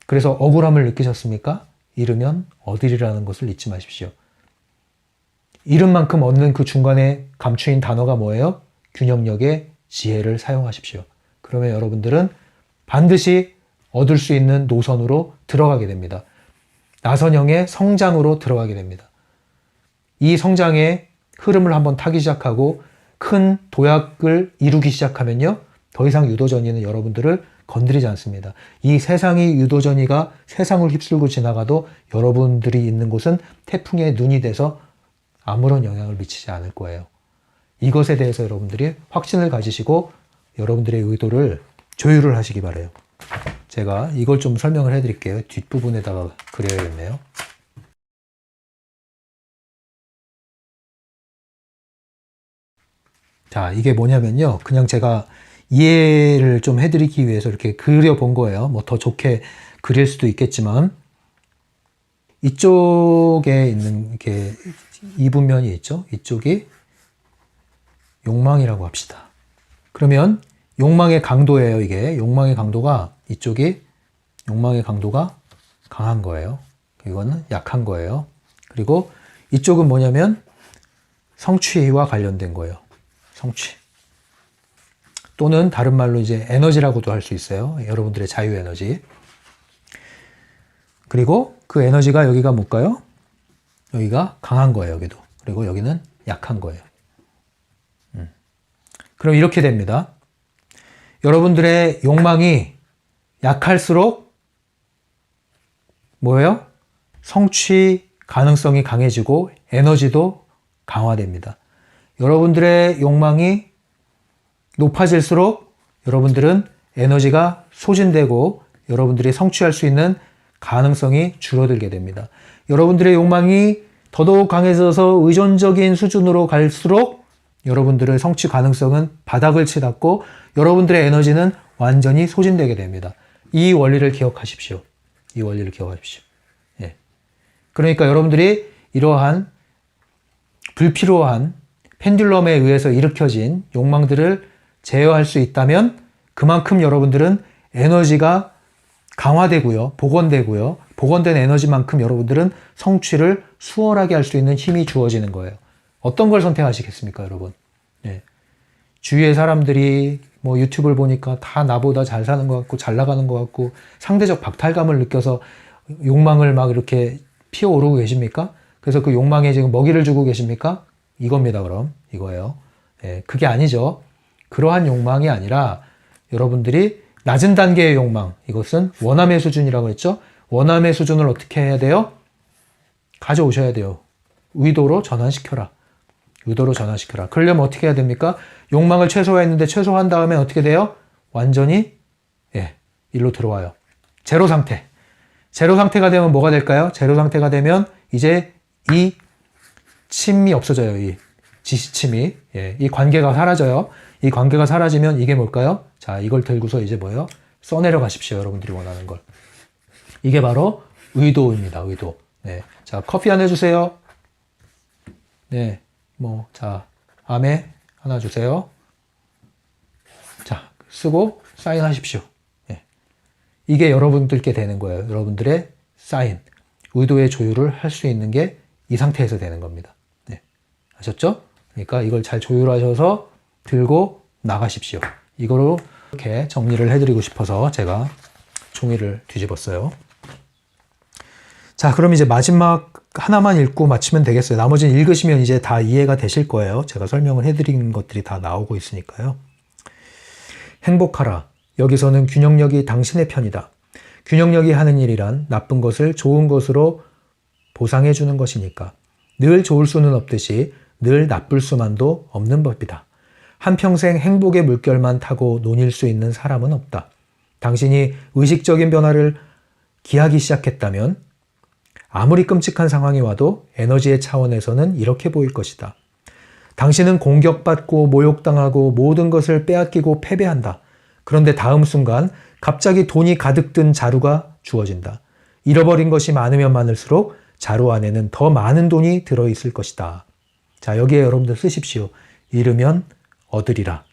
그래서 억울함을 느끼셨습니까? 잃으면 얻으리라는 것을 잊지 마십시오. 잃은 만큼 얻는 그 중간에 감추인 단어가 뭐예요? 균형력의 지혜를 사용하십시오. 그러면 여러분들은 반드시 얻을 수 있는 노선으로 들어가게 됩니다. 나선형의 성장으로 들어가게 됩니다. 이 성장의 흐름을 한번 타기 시작하고 큰 도약을 이루기 시작하면요. 더 이상 유도전이는 여러분들을 건드리지 않습니다. 이 세상이 유도전이가 세상을 휩쓸고 지나가도 여러분들이 있는 곳은 태풍의 눈이 돼서 아무런 영향을 미치지 않을 거예요. 이것에 대해서 여러분들이 확신을 가지시고 여러분들의 의도를 조율을 하시기 바라요. 제가 이걸 좀 설명을 해드릴게요. 뒷부분에다가 그려야겠네요. 자, 이게 뭐냐면요. 그냥 제가 이해를 좀 해드리기 위해서 이렇게 그려본 거예요. 뭐 더 좋게 그릴 수도 있겠지만, 이쪽에 있는 이렇게 이분면이 있죠. 이쪽이 욕망이라고 합시다. 그러면 욕망의 강도예요. 이게 욕망의 강도가, 이쪽이 욕망의 강도가 강한 거예요. 이거는 약한 거예요. 그리고 이쪽은 뭐냐면 성취와 관련된 거예요. 성취. 또는 다른 말로 이제 에너지라고도 할 수 있어요. 여러분들의 자유 에너지. 그리고 그 에너지가 여기가 뭘까요? 여기가 강한 거예요. 여기도. 그리고 여기는 약한 거예요. 그럼 이렇게 됩니다. 여러분들의 욕망이 약할수록 뭐예요? 성취 가능성이 강해지고 에너지도 강화됩니다. 여러분들의 욕망이 높아질수록 여러분들은 에너지가 소진되고 여러분들이 성취할 수 있는 가능성이 줄어들게 됩니다. 여러분들의 욕망이 더더욱 강해져서 의존적인 수준으로 갈수록 여러분들의 성취 가능성은 바닥을 치닫고 여러분들의 에너지는 완전히 소진되게 됩니다. 이 원리를 기억하십시오. 이 원리를 기억하십시오. 예. 그러니까 여러분들이 이러한 불필요한 펜듈럼에 의해서 일으켜진 욕망들을 제어할 수 있다면 그만큼 여러분들은 에너지가 강화되고요. 복원되고요. 복원된 에너지만큼 여러분들은 성취를 수월하게 할 수 있는 힘이 주어지는 거예요. 어떤 걸 선택하시겠습니까, 여러분? 예. 주위의 사람들이 뭐 유튜브를 보니까 다 나보다 잘 사는 것 같고 잘 나가는 것 같고 상대적 박탈감을 느껴서 욕망을 막 이렇게 피어오르고 계십니까? 그래서 그 욕망에 지금 먹이를 주고 계십니까? 이겁니다, 그럼. 이거예요. 예, 그게 아니죠. 그러한 욕망이 아니라 여러분들이 낮은 단계의 욕망, 이것은 원함의 수준이라고 했죠? 원함의 수준을 어떻게 해야 돼요? 가져오셔야 돼요. 의도로 전환시켜라. 의도로 전환시켜라. 그러려면 어떻게 해야 됩니까? 욕망을 최소화했는데 최소화한 다음에 어떻게 돼요? 완전히 일로 들어와요. 제로 상태. 제로 상태가 되면 뭐가 될까요? 제로 상태가 되면 이제 이 침이 없어져요. 이 지시침이. 이 관계가 사라져요. 이 관계가 사라지면 이게 뭘까요? 자, 이걸 들고서 이제 뭐예요? 써내려 가십시오. 여러분들이 원하는 걸. 이게 바로 의도입니다. 의도. 네. 자, 커피 한 잔 해주세요. 네. 자, 아메 하나 주세요. 자, 쓰고 사인하십시오. 네. 이게 여러분들께 되는 거예요. 여러분들의 사인. 의도의 조율을 할 수 있는 게 이 상태에서 되는 겁니다. 네. 아셨죠? 그러니까 이걸 잘 조율하셔서 들고 나가십시오. 이거로 이렇게 정리를 해드리고 싶어서 제가 종이를 뒤집었어요. 자, 그럼 이제 마지막 하나만 읽고 마치면 되겠어요. 나머지는 읽으시면 이제 다 이해가 되실 거예요. 제가 설명을 해드린 것들이 다 나오고 있으니까요. 행복하라. 여기서는 균형력이 당신의 편이다. 균형력이 하는 일이란 나쁜 것을 좋은 것으로 보상해 주는 것이니까. 늘 좋을 수는 없듯이 늘 나쁠 수만도 없는 법이다. 한평생 행복의 물결만 타고 논일 수 있는 사람은 없다. 당신이 의식적인 변화를 기하기 시작했다면 아무리 끔찍한 상황이 와도 에너지의 차원에서는 이렇게 보일 것이다. 당신은 공격받고 모욕당하고 모든 것을 빼앗기고 패배한다. 그런데 다음 순간 갑자기 돈이 가득 든 자루가 주어진다. 잃어버린 것이 많으면 많을수록 자루 안에는 더 많은 돈이 들어있을 것이다. 자, 여기에 여러분들 쓰십시오. 잃으면 얻으리라.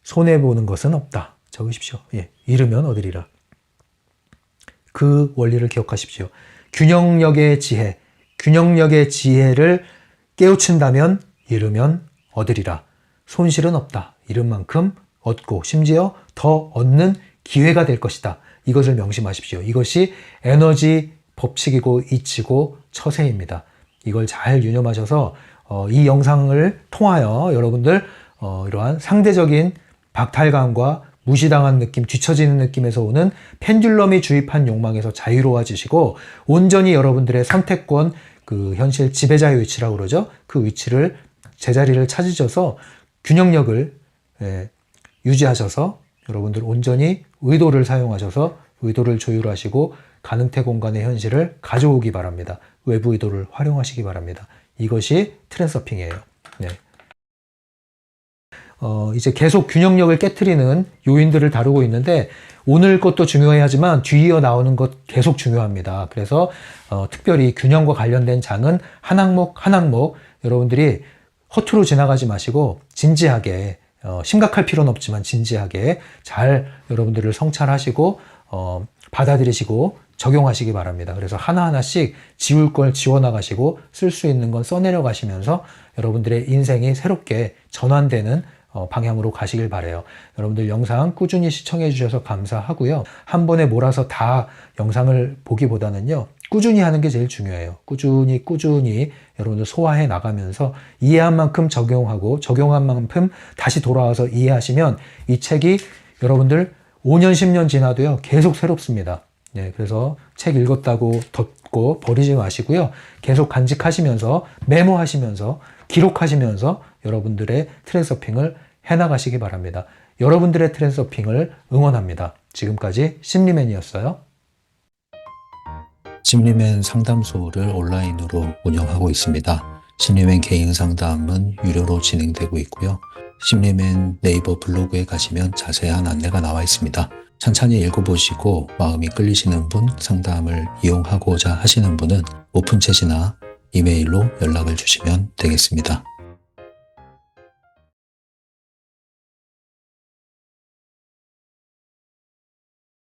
손해보는 것은 없다. 적으십시오. 잃으면 얻으리라. 그 원리를 기억하십시오. 균형력의 지혜, 균형력의 지혜를 깨우친다면 잃으면 얻으리라. 손실은 없다. 잃은 만큼 얻고 심지어 더 얻는 기회가 될 것이다. 이것을 명심하십시오. 이것이 에너지 법칙이고 이치고 처세입니다. 이걸 잘 유념하셔서 이 영상을 통하여 여러분들 이러한 상대적인 박탈감과 무시당한 느낌, 뒤처지는 느낌에서 오는 펜듈럼이 주입한 욕망에서 자유로워지시고 온전히 여러분들의 선택권, 그 현실 지배자의 위치라고 그러죠. 그 위치를 제자리를 찾으셔서 균형력을 유지하셔서 여러분들 온전히 의도를 사용하셔서 의도를 조율하시고 가능태 공간의 현실을 가져오기 바랍니다. 외부 의도를 활용하시기 바랍니다. 이것이 트랜서핑이에요. 네. 이제 계속 균형력을 깨트리는 요인들을 다루고 있는데 오늘 것도 중요하지만 뒤이어 나오는 것 계속 중요합니다. 그래서 특별히 균형과 관련된 장은 한 항목 한 항목 여러분들이 허투루 지나가지 마시고 진지하게 심각할 필요는 없지만 진지하게 잘 여러분들을 성찰하시고 받아들이시고 적용하시기 바랍니다. 그래서 하나하나씩 지울 걸 지워나가시고 쓸 수 있는 건 써내려 가시면서 여러분들의 인생이 새롭게 전환되는 방향으로 가시길 바라요. 여러분들 영상 꾸준히 시청해 주셔서 감사하고요. 한 번에 몰아서 다 영상을 보기보다는요. 꾸준히 하는 게 제일 중요해요. 꾸준히 여러분들 소화해 나가면서 이해한 만큼 적용하고 적용한 만큼 다시 돌아와서 이해하시면 이 책이 여러분들 5년, 10년 지나도요. 계속 새롭습니다. 네, 그래서 책 읽었다고 덮고 버리지 마시고요. 계속 간직하시면서 메모하시면서 기록하시면서 여러분들의 트랜서핑을 해나가시기 바랍니다. 여러분들의 트랜서핑을 응원합니다. 지금까지 심리맨이었어요. 심리맨 상담소를 온라인으로 운영하고 있습니다. 심리맨 개인 상담은 유료로 진행되고 있고요. 심리맨 네이버 블로그에 가시면 자세한 안내가 나와 있습니다. 찬찬히 읽어보시고 마음이 끌리시는 분, 상담을 이용하고자 하시는 분은 오픈챗이나 이메일로 연락을 주시면 되겠습니다.